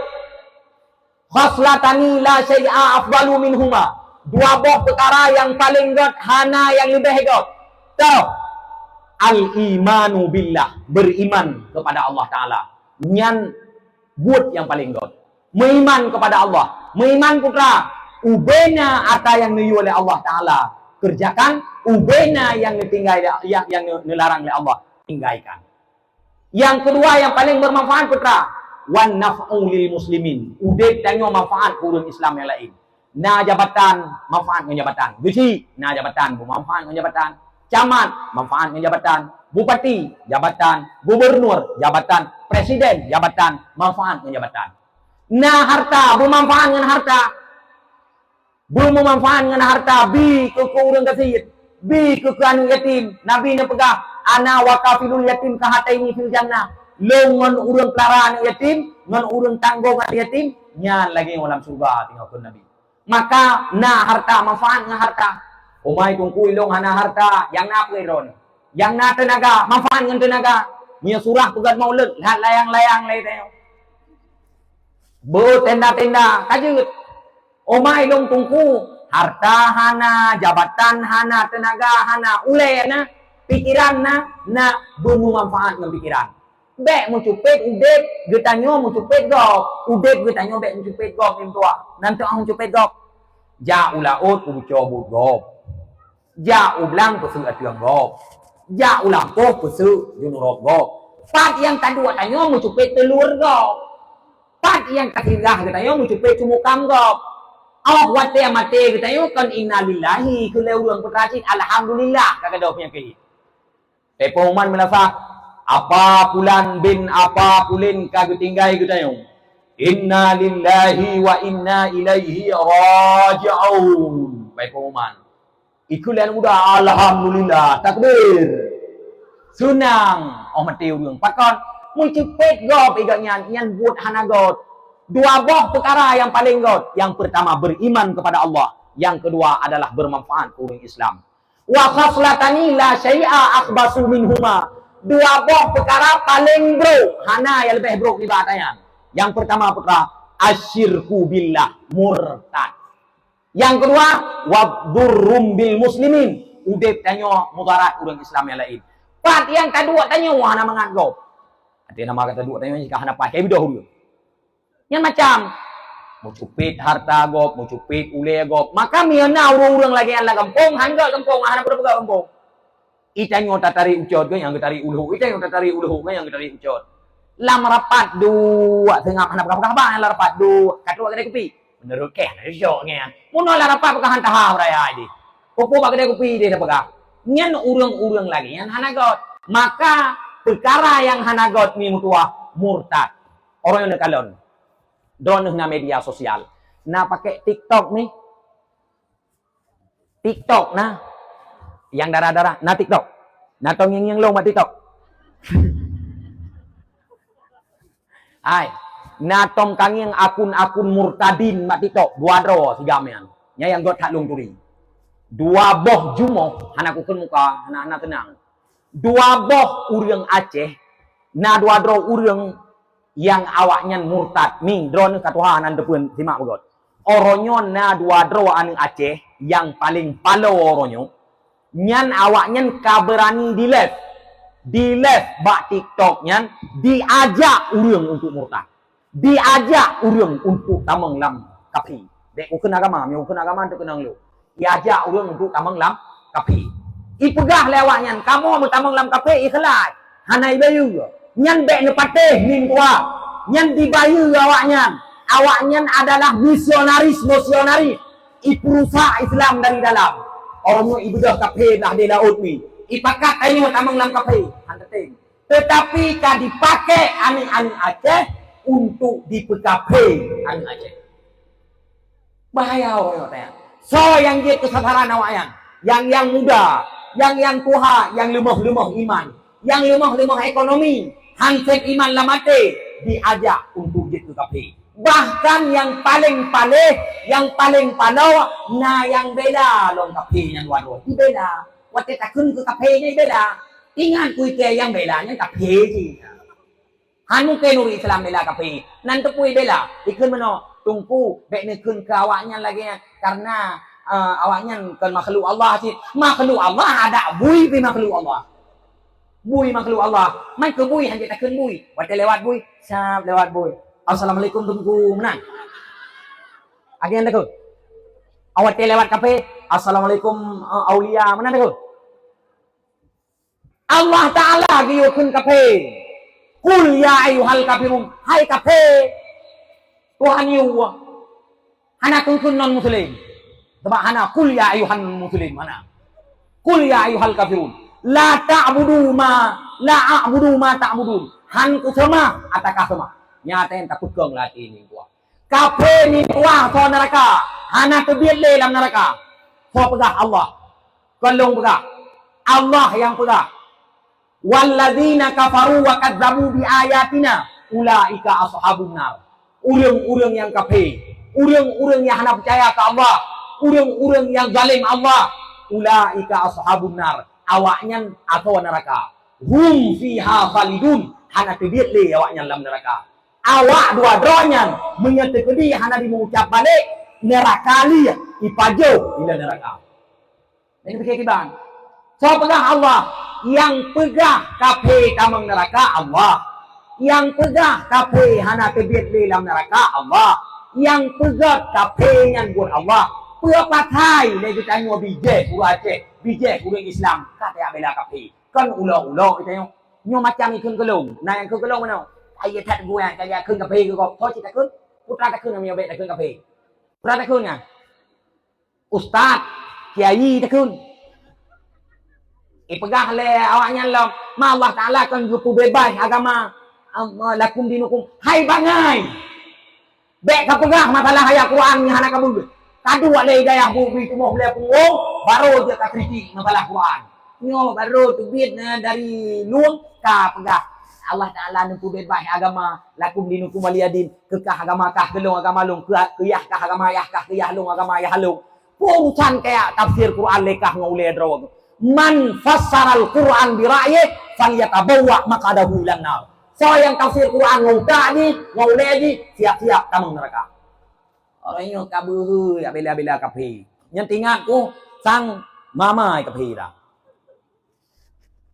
Khaslatani la syai'a afdalu minhuma. Dua buah perkara yang paling god, hana yang lebih god. Tahu? Al-imanu billah, beriman kepada Allah Ta'ala. Nyan buat yang paling god. Beriman kepada Allah. Beriman putra. Ubena apa yang niyu oleh Allah Ta'ala. Kerjakan. Ubena yang ditinggal, yang dilarang oleh Allah. Tinggalkan. Yang kedua yang paling bermanfaat putra. Wan naf'u lil muslimin. Udah tanya manfaat urun Islam yang lain. Na jabatan, manfaat dengan jabatan. Besi, na jabatan, manfaat dengan jabatan. Camat, manfaat dengan jabatan. Bupati, jabatan. Gubernur, jabatan. Presiden, jabatan. Manfaat dengan jabatan. Na harta, bermanfaat dengan harta. Bermanfaat dengan harta. Bi ke urang kasih. Bi ke anu yatim. Nabi ni pegah. Ana wakafilul yatim kahataini fil jannah. Longan urang pelaraan yatim, ngan urang tanggungan yatim, nyan lagi dalam surga tinggal pun Nabi. Maka na harta manfaat na harta. Umay tungku ilong hana harta yang na ron. Yang na tenaga manfaat ngan tenaga. Nya surah pegat maulid, lihat layang-layang lay tayo. Bo tenda-tenda kajut. Umay long tungku harta hana, jabatan hana, tenaga hana, ulay na, pikiran na bermanfaat ngan pikiran. Bek mau cupet udep getanyo mau cupet gok udep getanyo bek mau cupet gok tim tua nanti ang cupet gok ja ulaut ku cobut gok ja ublang pesu atiang gok ja ulang ko pesu junurok gok pat yang tadua tanyo mau cupet telur gok pat yang ketiga getanyo mau cupet cumukam gok awak wate mate getanyo kan innalillahi kuleu urang petracik alhamdulillah kagado penyakit pepoman melasa apa pulan bin apa pulin kagak tinggal gitu tayong. Inna lillahi wa inna ilaihi raji'un. Baik pengumuman. Ikulan udah alhamdulillah takbir. Sunang oh mati urang. Pakon muncipet gop iganya nyan buat hanagot. Dua buah perkara yang paling god. Yang pertama beriman kepada Allah. Yang kedua adalah bermanfaat urang Islam. Wa khaslatani la syai'a akhbasu minhuma. Dua buah perkara paling bro. Hana yang lebih bro di batanya. Yang pertama putra, asyirku billah, murtad. Yang kedua, wabdurrum bil muslimin. Udep tanya mudarat orang Islam yang lain. Pat yang kedua tanya hana mengagop. Ada nama kata dua tanya jika hana pakai bidah dulu. Yang macam mau cupit harta gop, mau cupit ule gop. Maka miana orang lagi yang lagampong, hangga gampong, hana berapa gampong. Itanyo tatari ucot kan yang ketari uluh, itanyo tatari uluh kan yang ketari ucot. Lam rapat dua tengah anak berapa yang rapat dua katu kedai kopi. Menurut keh resok ngan. Mun la rapat ka hantah raya ini. Popo kedai kopi dia pegah. Nyan urang-urang lagi yang hanagot. Maka perkara yang hanagot ni mutua murtad. Orang yang kalon. Don na media sosial. Na pakai TikTok nih. TikTok nah. Yang darah-darah, na TikTok. Na tong yang long ma TikTok. Hai, na tong kang yang akun-akun murtadin ma TikTok. Dua dro tiga mean. Nya yang got hak long turi. Dua boh jumo, hana kukeun muka, hana tenang. Dua boh urang Aceh, na dua dro urang yang awaknya murtad. Ming dro nu katuhan an depeun simak begot. Oronyo na dua dro anu Aceh yang paling palo oronyo. Nyan awaknya kaberani di live bak TikTok nyan diajak urang untuk murtad, diajak urang untuk tamang lam kapi. Dek ukun agama, mi ukun agama untuk kenang lu. Diajak urang untuk tamang lam kapi. Ipegah lewaknya, kamu mau tamang lam kapi ikhlas. Hanai bayu. Nyan bek nepateh min tua. Nyan dibayu awaknya. Awaknya adalah misionaris. Ipurusa Islam dari dalam. Orang ibadah kafe lah di laut ni. Ipakat ayo tamang lam kafe. Hantating. Tetapi kan dipakai ani-ani Aceh untuk dipekape ani Aceh. Bahaya orang tanya. So yang dia kesabaran awaknya, yang muda, yang tua, yang lemah iman, yang lemah ekonomi, hansek iman lamate diajak untuk dia kafe. Bahkan yang paling palau, na yang beda long kafe yang waduh, ini beda. Waktu tak kun ke kafe nya beda. Ingat kui ke yang beda nya kafe sih. Han mungkin nuri Islam bela kape. Nan tepui bela. Ikun mano tungku bek ni kun ke awaknya lagi karena awaknya kan makhluk Allah sih. Makhluk Allah ada bui pi makhluk Allah. Bui makhluk Allah. Mai ke bui hanya tak kun bui. Wate lewat bui. Siap lewat bui. Assalamualaikum tungku menang. Ada yang takut. Awak lewat kape. Assalamualaikum aulia mana takut. Allah Ta'ala giyukun kape. Kul ya ayuhal kafirun. Hai kafe. Tuhan you. Hana kun non muslim. Sebab hana kul ya ayuhan muslim. Mana? Kul ya ayuhal kafirun. La ta'budu ma. La a'budu ma ta'budun. Han ku sama. Atakah sama. Nyata yang takut kong latih ni gua. Kafe ni tua so neraka. Hana kebiat le dalam neraka. So pegah Allah. Kolong pegah. Allah yang pegah. Walladzina kafaru wa kadzabu bi ayatina ulaika ashabun nar. Urang-urang yang kafir, urang-urang yang hana percaya ke Allah, urang-urang yang zalim Allah, ulaika ashabun nar. Awaknya atau neraka. Hum fiha khalidun. Hana kebiat le awaknya dalam neraka. Awak dua-duanya menyatakan dia hana dimengucap balik neraka li ipajo ila neraka. Ini fikir bang. So pegah Allah. Yang pegah kafe tamang neraka Allah. Yang pegah kafe hana kebiat dalam neraka Allah. Yang pegah kafe yang buat Allah. Pepatai lagi tanya bijak gua Aceh, bijak gua Islam kata ya bela kafe. Kan ulo-ulo itu nyo macam ikun kelung. Nah yang kelung mana? Ayat tak gua kaya kun kafe ke kok. Kau cerita kun? Putra tak kun yang bet tak kun kafe. Putra tak kun ya? Ustaz, kiai tak kun. Pegah le awaknya lah. Ma Allah Ta'ala kan jupu bebas agama lakum dinukum. Hai bangai. Bek ka pegah masalah ayat Quran ni hana kabul. Kadu le hidayah bumi tu mau le punggung baru dia ka kritik masalah Quran. Nyo baru tu bid dari luang ka pegah. Allah Ta'ala nupu bebas agama lakum dinukum waliyadin. Kekah agama kah gelung agama lung. Keyah kah agama yah kah keyah lung agama yah lung. Pungsan kayak tafsir Quran lekah ngaule draw. Man fassaral Quran bi ra'yi falyatabawwa maqadahu lan nar. So yang tafsir Quran ngauta ni, ngaule ni siap-siap tamang neraka. Orang yang kabuh ya bela-bela kafe. Yang tingat ku sang mama kafe dah.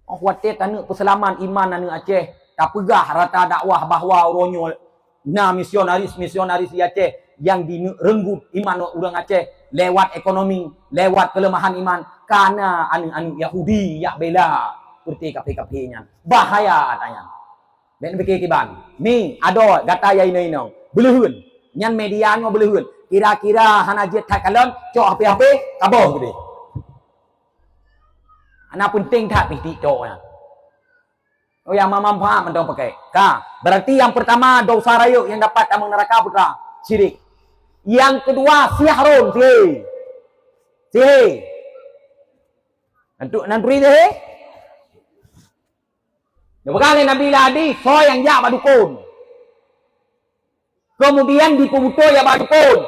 Oh watet anu perselaman iman anu Aceh, tak pegah rata dakwah bahawa ronyo na misionaris di Aceh yang direnggut iman orang Aceh lewat ekonomi, lewat kelemahan iman karena anu Yahudi ya bela seperti kafe-kafenya. Bahaya katanya. Dan fikir kiban. Ni ada gata ya ino belehun. Nyan media ngo belehun. Kira-kira hana jet tak kalon cok api-api kaboh gede. Ana penting tak piti cok ya. Oh yang manfaat mendong pakai. Berarti yang pertama dosa rayuk yang dapat amang neraka putra syirik. Yang kedua sihrun sihir. Nanti deh. Berkali Nabi Ladi, so yang ya badukun. Kemudian dipubuto ya badukun.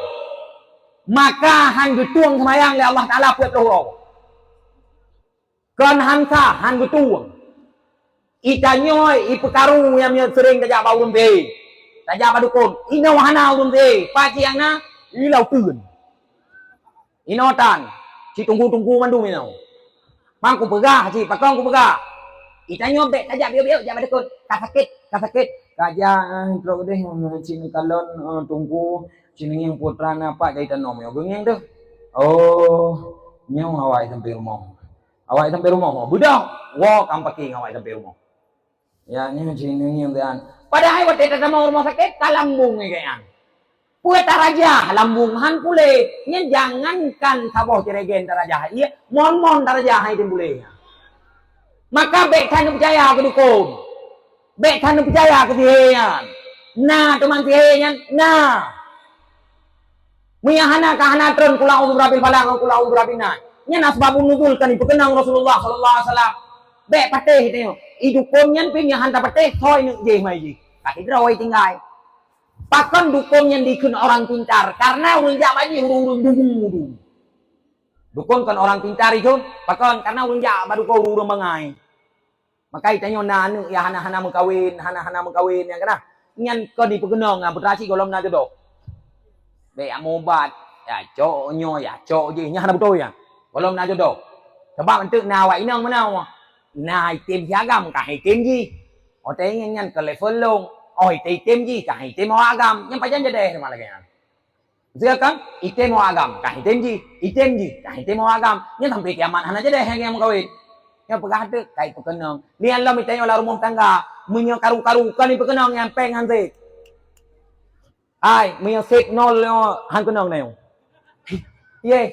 Maka han getuang semayang le Allah Ta'ala puat roh. Kan hansa han getuang. Itanyoy ipekaru yang sering tajak bawun be. Tajak badukun. Ino hana ulun be. Paci yang na ilau turun. Inotan. Si tunggu-tunggu mandu minau. Mang ku pegah si pakong ku pegah. Itanyo bet tajak biu-biu jak badukun. Ka sakit. Kajak teruk deh sini kalon tunggu sini yang putra napa kaitan nom yo geng tu. Oh, nyau awak sampai rumah. Awak sampai rumah. Budak, walk am pakai awak sampai rumah. Ya ni sini yang dan. Padahal waktu kita sama rumah sakit kalambung ni kayan. Puet taraja lambung han pule. Nya jangankan saboh ceregen taraja. Iya, mon taraja hai tim pule. Maka bek kan percaya ke dukun. Bek kan percaya ke tihean. Nah, teman tihean. Nah. Muyahana kahana tren kula udzur bil falaq kula udzur bin nas. Nya nasbabun nuzul kan dipekenang Rasulullah sallallahu alaihi wasallam. Bek pateh itu. Idukun nyan pin yang hantar pateh thoi nu je mai ji. Kaki droi tinggal. Pakon dukun yang dikun orang pintar karena ulun jak baji urung dung. Dukun kan orang pintar itu, pakon karena ulun jak badu ko urung mangai. Maka itanya na ya hana mengkawin yang kena. Nyan ko di pegenong berasi golom na jodoh. Be amobat ya coknya ya cok je nya hana betul ya. Golom na jodoh. Sebab untuk na wai nang menau. Na item siagam ka item ji. O te nyan ke level long. O item ji ka item agam. Yang pajan jade malah kan. Silakan item agam ka item ji ka item agam. Yang sampai kiamat hana jade yang mengkawin. Yang pegah tu kai pekenang. Lian lah mitanya olah rumah tangga. Punya karu-karu kan ni pekenang yang peng hanse. Ai, punya set nol han kenang neu. Ye.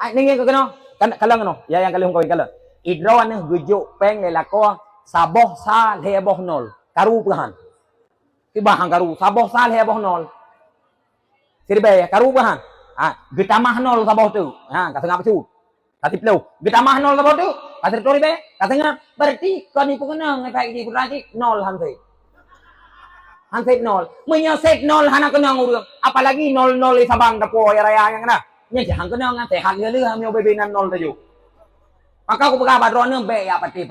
Ai ninge ke kenang. Kan kalang no. Ya yang kalung kawin kala. Idro ane gujuk peng le lako saboh sa leboh nol. Karu pehan. Ki bahang karu saboh sa leboh nol. Sirbe karu pehan. Ah, getamah nol saboh tu. Ha, ka tengah pecu. Katip lu. Getamah nol saboh tu. Kasih tori be, katanya berarti kau ni pengenang efek di berarti nol hanse nol, menyesek nol hana kenang urang, apalagi nol di sabang dapo ya raya yang kena, nya jangan kenang sehat dia hamil bebenan nol tajuk. Maka aku pegang badron be ya pati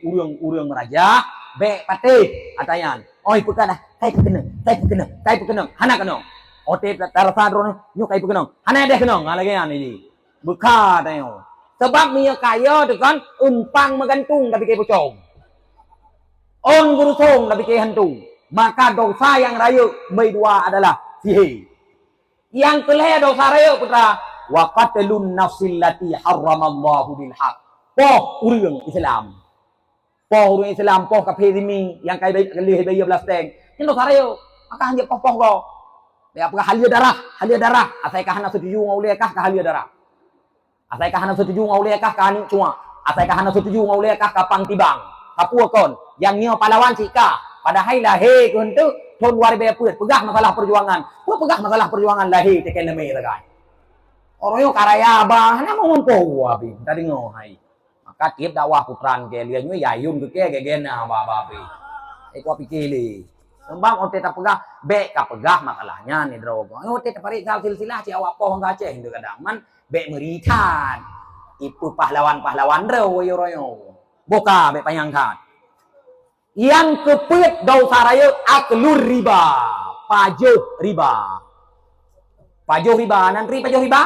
urang raja, be pati atayan, oi pekan dah, kai pekenang, hana kenang, ote tarasa drone nyu kai pekenang, hana deh kenang, lagi ini, buka tayo. Sebab minyak kaya tu kan umpang menggantung tapi ke pocong. On gurusong tapi ke hantu. Maka dosa yang raya dua adalah sihir. Yang kelih dosa raya putra wa qatlun nafsil lati haramallahu bil haq. Poh urang Islam. Poh urang Islam poh kapedimi yang kai kelih bayi belas teng. Ini dosa raya. Maka hanya poh-poh kau. Ya apakah halia darah. Asaikah hana setuju ngaulekah ka halia darah. Asaikah hana setuju ngaulekah ka ni cuma. Asaikah hana setuju ngaulekah ka pang tibang. Kapua kon yang nyo pahlawan cika. Padahal lahir kun tu thon war be puet pegah masalah perjuangan. Pu pegah masalah perjuangan lahir teken leme tagai. Oroyo karaya ba hana mau ngompo abi tadi ngohai. Maka tiap dakwah putran ke lian nyo yayun ke gena ba bi. Ko pikir li. Sembang ote tak pegah be ka pegah masalahnya ni drogo. Ote tak parik sal silsilah ci awak poh ngaceh hindu kadang man be meritan. Itu pahlawan-pahlawan royo. Boka be panyangkat. Yang kepet dosa raya aklur riba. Pajuh riba. Nanti pajuh riba.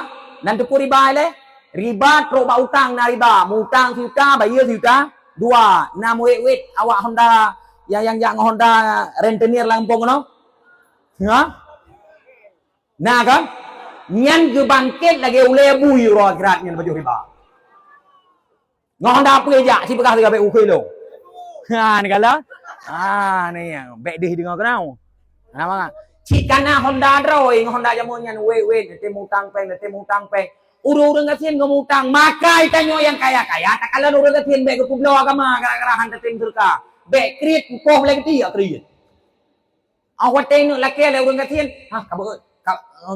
Nanti pun riba le. Riba teruk ba utang na riba. Mutang juta, bayar juta. Dua. Nam wet awak Honda yang Honda rentenir Lampung no. Ha? Nah kan? Nyan ke bangkit lagi ule bui ro gerak nyan pajuh riba. Honda apa aja si bekas 3 ukui lo. Ha ni kala. Ni yang bek deh dengar kenau. Nama cik kana Honda roi Honda jamu nyan we temu utang peng. Urang kasien ngomutang makai tanyo yang kaya-kaya tak kala urang kasien bek ku blo agama gara-gara handa tim surka. Bek krit poh lagi dia krit. Awak tengok laki le urang kasien. Ha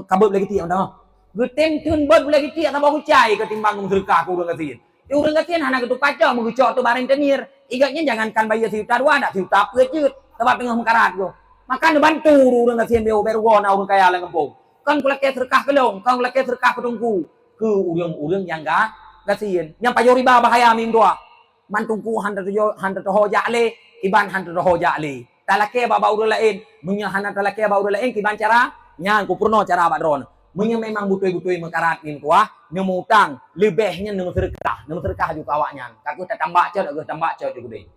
kabut lagi dia dah. Gutem tun bot lagi dia tambah hucai ketimbang surka ku urang kasien. Urang kasien hana ketu pacar mengucok tu bareng tenir. Igatnya jangankan bayar juta dua nak juta pejut sebab tengah mengkarat go. Maka bantu urang kasien beo bergo na urang kaya lang kampung. Kan kula ke serkah kelong, kan kula ke serkah kedungku. Ke urang yang kasien. Yang payo riba bahaya min doa. Mantungku handa hoja le, iban handa hoja le. Talake ba urang lain, munya hana talake ba urang lain kiban cara nyang ku purno cara badron. Munya memang butuh-butuh mengkarat min kuah, nemu utang, lebihnya nemu sedekah juga awaknya. Kaku tak tambah cot gede.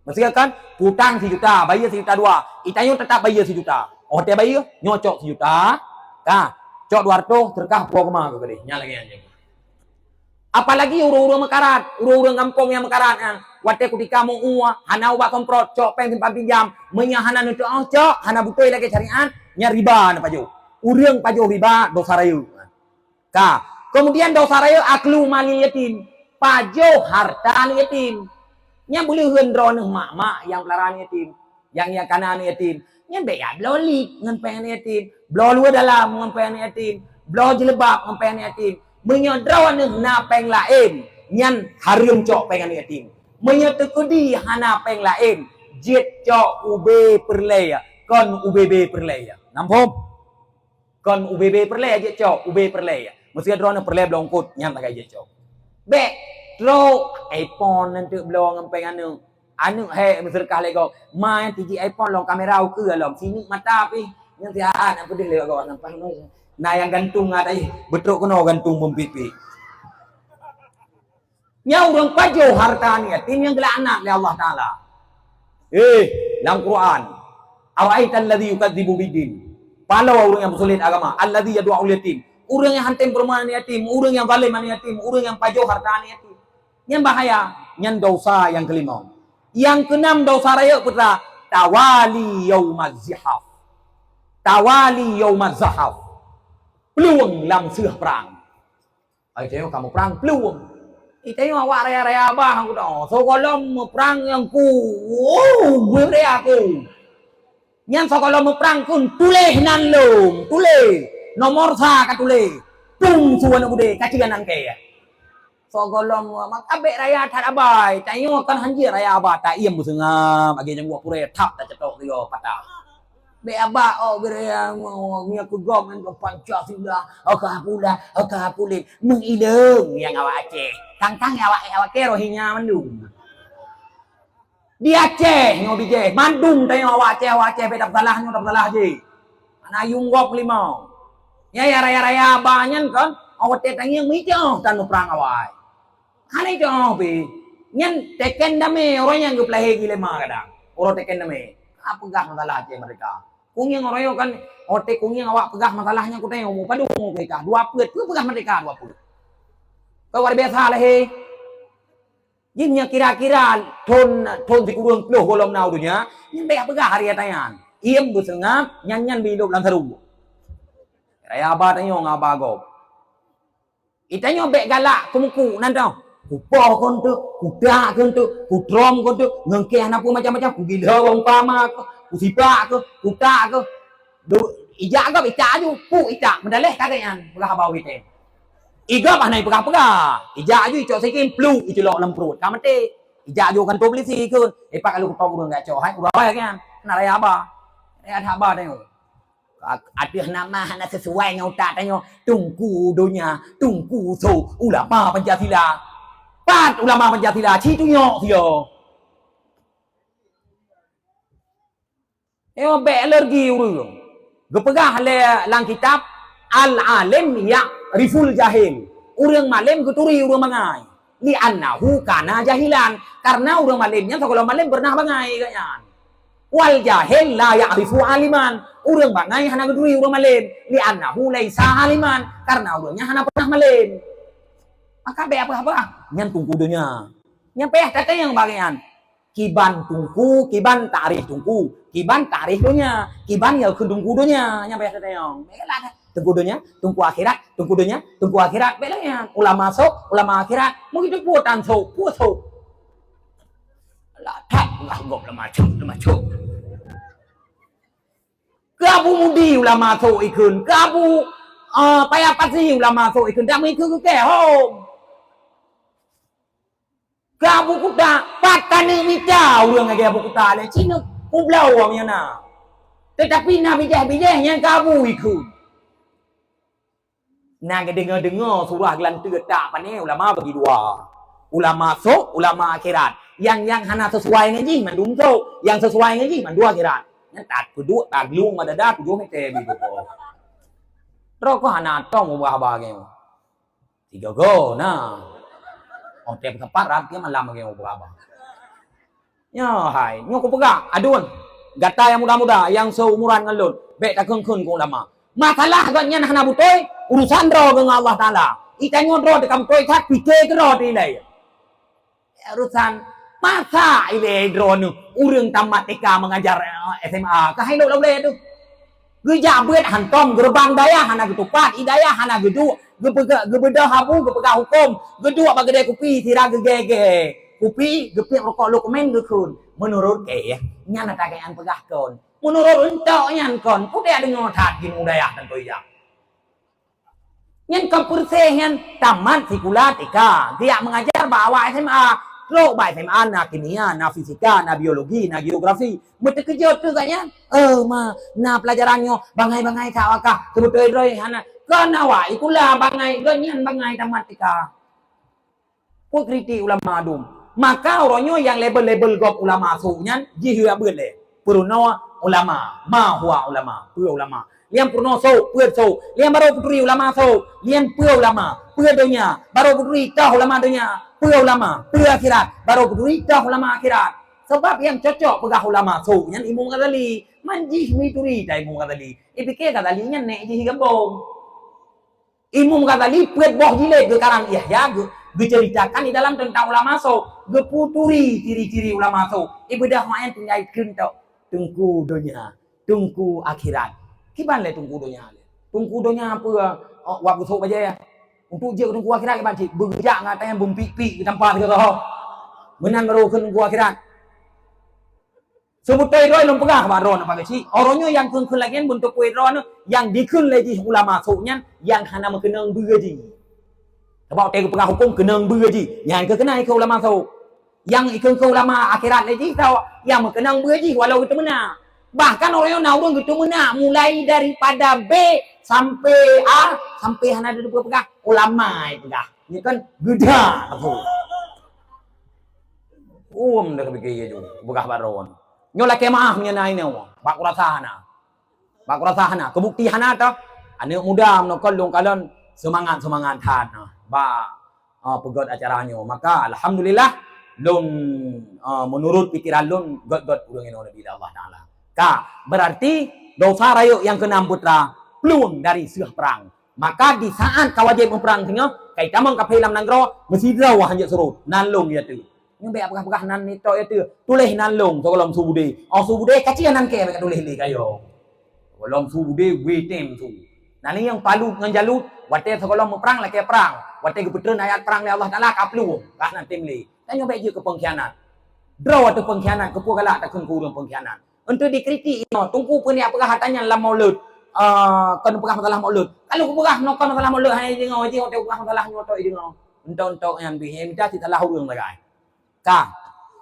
Maksudnya kan, utang 1 juta, bayar 1 juta 2. Itanyo tetap bayar 1 juta. Oh, dia bayar, nyocok 1 juta. Kah, cok 200, sedekah puak kemah gede. Nyala lagi anjing. Apalagi urang-urang mekarat, urang-urang kampung yang mekarat kan. Wate ketika mau hana ubah komprot, cok peng simpan pinjam, menyahana nutu cok, hana butuh lagi syariat, nya riba na paju. Urang paju riba dosa raya. Ka, kemudian dosa raya aklu mali yatim, paju harta yatim. Nya boleh hendron mak-mak yang pelaran yatim, yang kanan yatim. Nya be ya blolik ngan pengen yatim, blo luar dalam ngan pengen yatim, blo jelebab ngan pengen yatim. Menyodron na peng lain, nyan harum cok pengen yatim. Menyetekudi hana peng lain, jet cok ube perlaya, kon UBB perlaya. Nampom? Kon UBB perlaya jet cok ube perlaya. Mesti drone perlaya blongkut nyam pakai jet cok. Be, tro iPhone nanti blong ngempeng anu. Anu he berserkah lego. Main tiji iPhone long kamera ke long sini mata api. Yang tiaan apa dia lego nampak no. Nah yang gantung ada betruk kena gantung mempipi. Nya orang pajo harta ni yatim yang gelak anak oleh Allah Taala. Dalam Quran, ara'aital ladzi yukadzibu bidin. Palau orang yang bersulit agama, alladzi yad'ul yatim. Orang yang hantam perempuan yatim, orang yang zalim yatim, orang yang pajo harta yatim. Yang bahaya, yang dosa yang kelima. Yang keenam dosa raya putra, tawali yaumaz zihaf. Tawali yaumaz zahaf. Peluang lam seuh perang. Ai tengok kamu perang peluang. Tengok awak raya-raya abah aku dah. So kalau perang yang ku, gue raya aku. Yang so kalau perang kun tulis nan long, tulis nomor sa ka tulis. Tung suan bude kacianan ke. So kalau mak abek raya tak abai, tengok kan hanjir raya abah tak iem busengam, agi jang buat pure tap tak cetok dia patah. Be abah oh beraya nya ku gom kan Pancasila, okah pula mengileng yang awak Aceh. Tang-tang awak ke rohinya mandung. Di Aceh ngobi je, mandung tengok awak Aceh beda salah je. Ana yunggok limau. Ya raya-raya banyak kan, awak tetangnya mijo tan perang awak. Hane jo be. Nyen teken dame orang yang geplah gile ma kadang. Orang teken dame. Apa gah masalah Aceh mereka. Kung yang orang kan otek kung yang awak pegah masalahnya ku tengok mu padu mu mereka. Dua pet ku pegah mereka dua pet. Kau luar biasa lah he. Jimnya kira-kira ton di kurung peluh golom nau dunia. Yang baik pegah hari tayan. Iem bersengap nyanyan bilup lang seru. Raya abah tanya ngabah gob. Itanya baik galak kumuku nantau. Kupoh kon tu, kuda kon tu, kutrom kon tu, ngengkeh anak pun macam-macam, kugila wong pama ko, kusipak ko, kuta ko. Ijak ko ijak aju, pu ijak mendaleh kagayan, pegah bau kita. Iga panai pegah-pegah. Ijak aju icok sikin plu icolok lem perut. Kamete. Ijak aju kan polisi kun. Pak kalau kau urang gak cok, hai urang bae kan. Nak raya abah. Raya abah tengok. Ada nama nak sesuai dengan utak tanya tungku dunia, tungku so ulama Pancasila. Pat ulama Pancasila ci tu nyok dia. Be alergi urang. Gepegah le lang kitab al-alim ya riful jahil. Urang malim keturi urang mangai. Li annahu kana jahilan. Karena urang malimnya kalau malim pernah bangai kayaknya. Wal jahil la ya'rifu aliman. Urang bangai hana keturi urang malim. Li annahu laisa aliman. Karena urangnya hana pernah malim. Maka be apa-apa nyan tungku dunia. Nyan peh tete yang bagian. Kiban tungku, kiban tarikh tungku, kiban tarikh dunia, kiban ya tungku dunia. Nyan peh tete yang. Belah tungku dunia, tungku akhirat, tungku dunia, tungku akhirat. Belahnya ulama sok, ulama akhirat. Mungkin itu puatan sok, puat sok. Lah tak lah gop lama cuk. Kabu mudi ulama sok ikun, kabu payah pasti ulama sok ikun. Dak ikun ke home. Kabu kuda patane mica urang age abu kuda le cina kublau amnya na. Tetapi na bijah-bijah yang kabu ikut. Nah dengar surah gelantur tak pane ulama bagi dua. Ulama sok, ulama akhirat. Yang hana sesuai ngaji mandum sok, yang sesuai ngaji mandu akhirat. Yang tak kedua tak lung madada tujuh mete bigo. Roko hana tong ubah bagi. Tiga go nah. Oh tiap tempat rakyat malam bagi ubah abah. Ya hai, nyok pegah adun. Gata yang muda-muda yang seumuran ngalun, bek tak keun ku ulama. Masalah agaknya hana butoy urusan ro dengan Allah Taala. Itanyo ro de kam toy tak pikir ke ro dilai. Urusan masa ile ro nu urang tamat TK mengajar SMA ka hai lo le tu. Geja beut hantom gerbang daya hana getupat idaya hana gedu gebeda habu gepegah hukum gedua bagede kupi tira gegege kupi gepek rokok dokumen gekun menurut nyana takean pegah kon menurut entok nyan kon kude dengo tat gin udaya tentu ya nyan kampurse nyan tamat sikulatika dia mengajar bawa SMA lo bai SMA na kimia na fisika na biologi na geografi mete kerja tu kayaknya na pelajarannya bangai-bangai kawakah sebetulnya hana kana wa ikulah bangai ganyan bangai tamat tika ku kritik ulama adum Maka orangnya yang label-label gop ulama sunya jihua boleh. Purno ulama, ma huwa ulama, pu ulama. Lian purno so, pu so. Lian baru putri ulama so, lian pu ulama, pu dunia. Baru putri tah ulama dunia, pu ulama, pu akhirat. Baru putri tah ulama akhirat. Sebab yang cocok pegah ulama so, yang Imam Ghazali, manjih mituri dah Imam Ghazali. Ipikir Ghazali nya nek jih gambong. Imam Ghazali puet boh jilid ke karang Yahya diceritakan di dalam tentang ulama so, geputuri ciri-ciri ulama so. Ibadah main tinggal kentok tungku dunia, tungku akhirat. Kiban le tungku dunia le. Tungku dunia apa waktu so aja ya. Untuk je tungku akhirat kiban cik berjak ngatain bumpi-pi di tempat ke kau. Menan baru ke tungku akhirat. Sebut toy lom pegah baron apa sih? Orangnya yang kun lagi bentuk kue ron yang dikun lagi ulama so-nya yang hana mengenang begaji. Sebab tegu pegah hukum kenang begaji. Yang kenal ke ulama so. Yang ikut ke ulama akhirat lagi tahu yang mengenang begaji walau itu benar. Bahkan orang yang naurung itu benar mulai daripada B sampai A sampai hana duduk pegah ulama itu dah. Ini kan geda tu. Dah begitu juga pegah baron. Nyola kemah menyenai ni wah. Bak rasahana. Bak rasahana. Kebuktian atau anak muda menokol long kalon semangat tan. Ba pegot acaranya. Maka alhamdulillah lun menurut pikiran lun god urang ino Nabi Allah Taala. Berarti dosa rayu yang keenam putra peluang dari sebuah perang. Maka di saat kawajib perang tengah kai tamang kapai lam nanggro mesti rawah hanya surut nalung ya tu. Nhưng bè pegah nan itu itu tulis nan long to kolom subude. Subude kecil nan ke mereka tulis li kayo. Kolom subude wetem tu. Nani yang palu ngan jalut wate kolom perang lah ke perang. Wate ke petren ayat perang le Allah Taala kaplu. Kah nan tim li. Dan yang je ke pengkhianat. Draw atau pengkhianat ke pugala tak kun kurang pengkhianat. Untuk dikritik tunggu pun ya pegah hatanya lam maulud. Kon pegah masalah maulud. Kalau pegah no kon masalah maulud hai jengo je hotel pegah masalah nyoto jengo. Untuk yang bihem dah tidak lahu urang lagai.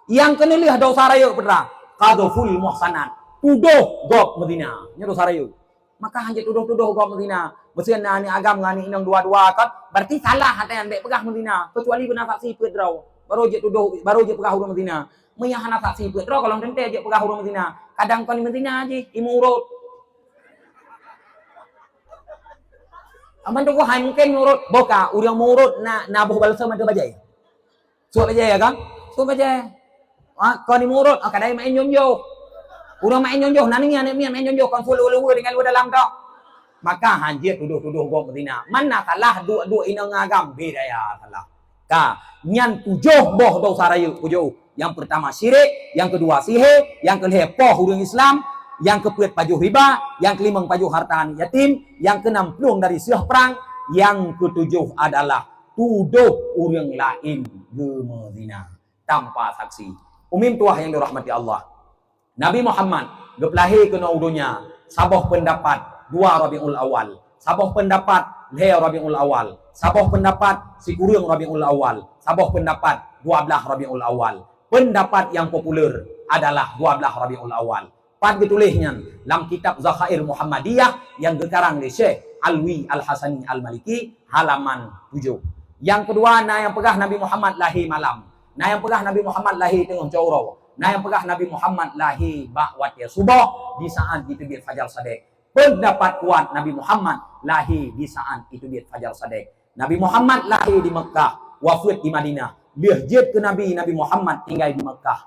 Yang kena lihat dosa rayu pedra qadhful muhsanat tuduh gop Medina nya dosa rayu maka hanya tuduh gop Medina mesin ni agam ngani inang dua-dua kan berarti salah hati ambek pegah Medina kecuali benar saksi pedrau baru je tuduh baru je pegah huruf Medina meyah hana saksi pedrau kalau tente je pegah huruf Medina kadang kon Medina je imurut aman tu ko hai mungkin ngurut boka urang murut na boh balsa man bajai suap bajai ya kan tu baca, kau ni murut, kadang main nyonjo, urang main nyonjo, nani ni anak main nyonjo, kau follow dengan lu dalam tak, maka hanjir tuduh gom Medina, mana salah dua inang agam beda ya salah, nyan tujuh boh dosa rayu tujuh, yang pertama syirik, yang kedua sihir, yang kelima poh urang Islam, yang keempat pajuh riba, yang kelima pajuh harta yatim, yang keenam peluang dari sebuah perang, yang ketujuh adalah tuduh urang lain ke Medina. Tanpa saksi. Umim tuah yang dirahmati Allah. Nabi Muhammad geplahi kena udunya sabah pendapat 2 Rabiul Awal. Sabah pendapat le Rabiul Awal. Sabah pendapat si kurang Rabiul Awal. Sabah pendapat 12 Rabiul Awal. Pendapat yang populer adalah 12 Rabiul Awal. Pat ditulisnya dalam kitab Zakhair Muhammadiyah yang gekarang di Syekh Alwi Al-Hasani Al-Maliki halaman 7. Yang kedua yang pegah Nabi Muhammad lahir malam. Yang pegah Nabi Muhammad lahir tengah caurau. Yang pegah Nabi Muhammad lahir ba'wat ya subuh di saat terbit fajar sadek. Pendapat kuat Nabi Muhammad lahir di saat terbit fajar sadek. Nabi Muhammad lahir di Mekah, wafat di Madinah. Bihjat ke Nabi Muhammad tinggal di Mekah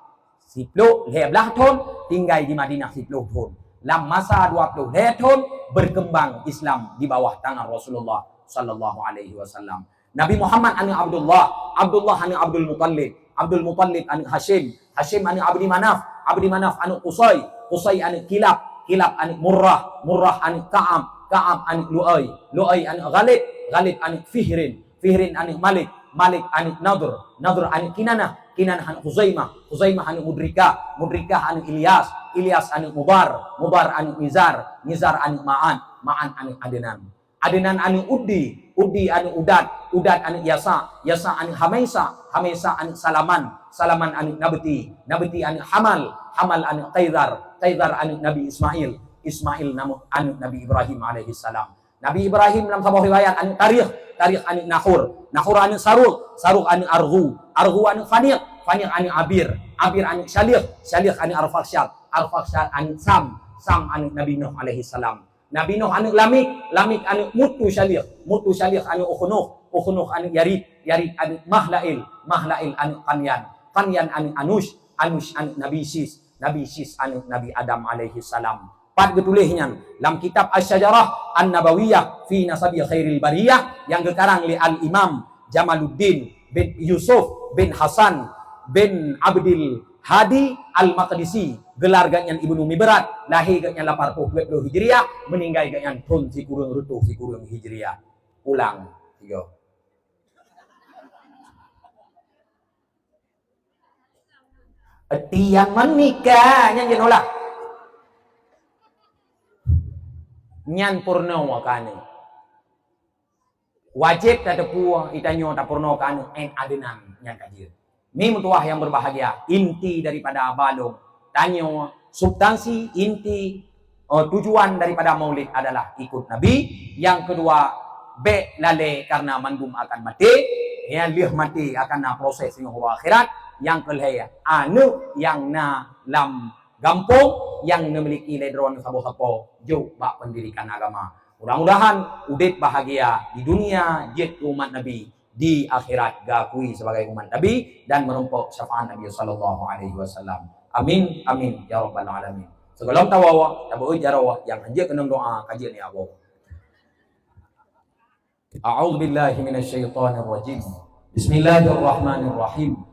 10 tahun, tinggal di Madinah 10 tahun. Dalam masa 20 tahun berkembang Islam di bawah tangan Rasulullah sallallahu alaihi wasallam. Nabi Muhammad ani Abdullah, Abdullah ani Abdul Muttalib, Abdul Muttalib ani Hashim, Hashim ani Abdi Manaf, Abdi Manaf ani Qusay, Qusay ani Kilab, Kilab ani Murrah, Murrah ani Ka'ab, Ka'ab ani Lu'ay, Lu'ay ani Ghalib, Ghalib ani Fihrin, Fihrin ani Malik, Malik ani Nadr, Nadr ani Kinanah, Kinanah ani Khuzaimah, Khuzaimah ani Mudrikah, Mudrikah ani Ilyas, Ilyas ani Mubar, Mubar ani Nizar, Nizar ani Ma'an, Ma'an ani Adnan, Adnan ani Uddi, Uddi ani Udad, Udad ani Yasa, Yasa ani Hamaisa, Hamaisa ani Salaman, Salaman ani Nabti, Nabti ani Hamal, Hamal ani Qaidar, Qaidar ani Nabi Ismail, Ismail ani Nabi Ibrahim alaihi salam. Nabi Ibrahim dalam sebuah riwayat ani Tarikh, Tarikh ani Nahur, Nahur ani Saruk, Saruk ani Arghu, Arghu ani Faniq, Fanya anu Abir anu Syalih anu Arfakhsyad anu Sam anu Nabi Nuh alaihi salam. Nabi Nuh anu Lamik anu Mutu Syalih anu Ukhunuh anu Yarid anu Mahlail anu Kanyan anu Anush anu Nabi Sis anu Nabi Adam alaihi salam. Pat getulihnya dalam kitab Asy-Syajarah An-Nabawiyah fi Nasabi Khairil Bariyah yang gekarang li Al-Imam Jamaluddin bin Yusuf bin Hasan bin Abdul Hadi Al-Maqdisi, gelar ganyan Ibnu Miberat, lahir ganyan 80 Hijriah, meninggal ganyan tahun sikurung rutuh sikurung Hijriah. Ulang 3. Tiang menikah nyan olah nyan purno kane wajib kata puah itanyo tak purno kane en adenan nyan kajir. Ini mutuah yang berbahagia, inti daripada balong tanyo substansi inti tujuan daripada maulid adalah ikut Nabi. Yang kedua be lale karena mandum akan mati, ya lih mati akan na proses yang akhirat. Yang kelihaya anu yang na lam gampung yang memiliki ledron sabo-sabo jauh bak pendidikan agama. Mudah-mudahan udet bahagia di dunia jet umat Nabi, di akhirat gakui sebagai umat Nabi dan merumpok syafaat Nabi sallallahu alaihi wasallam. Amin amin ya rabbal alamin. Segala tawawa tabu jarawa yang anjir kena doa kajian ni Allah. A'udzu billahi minasyaitonir rajim. Bismillahirrahmanirrahim.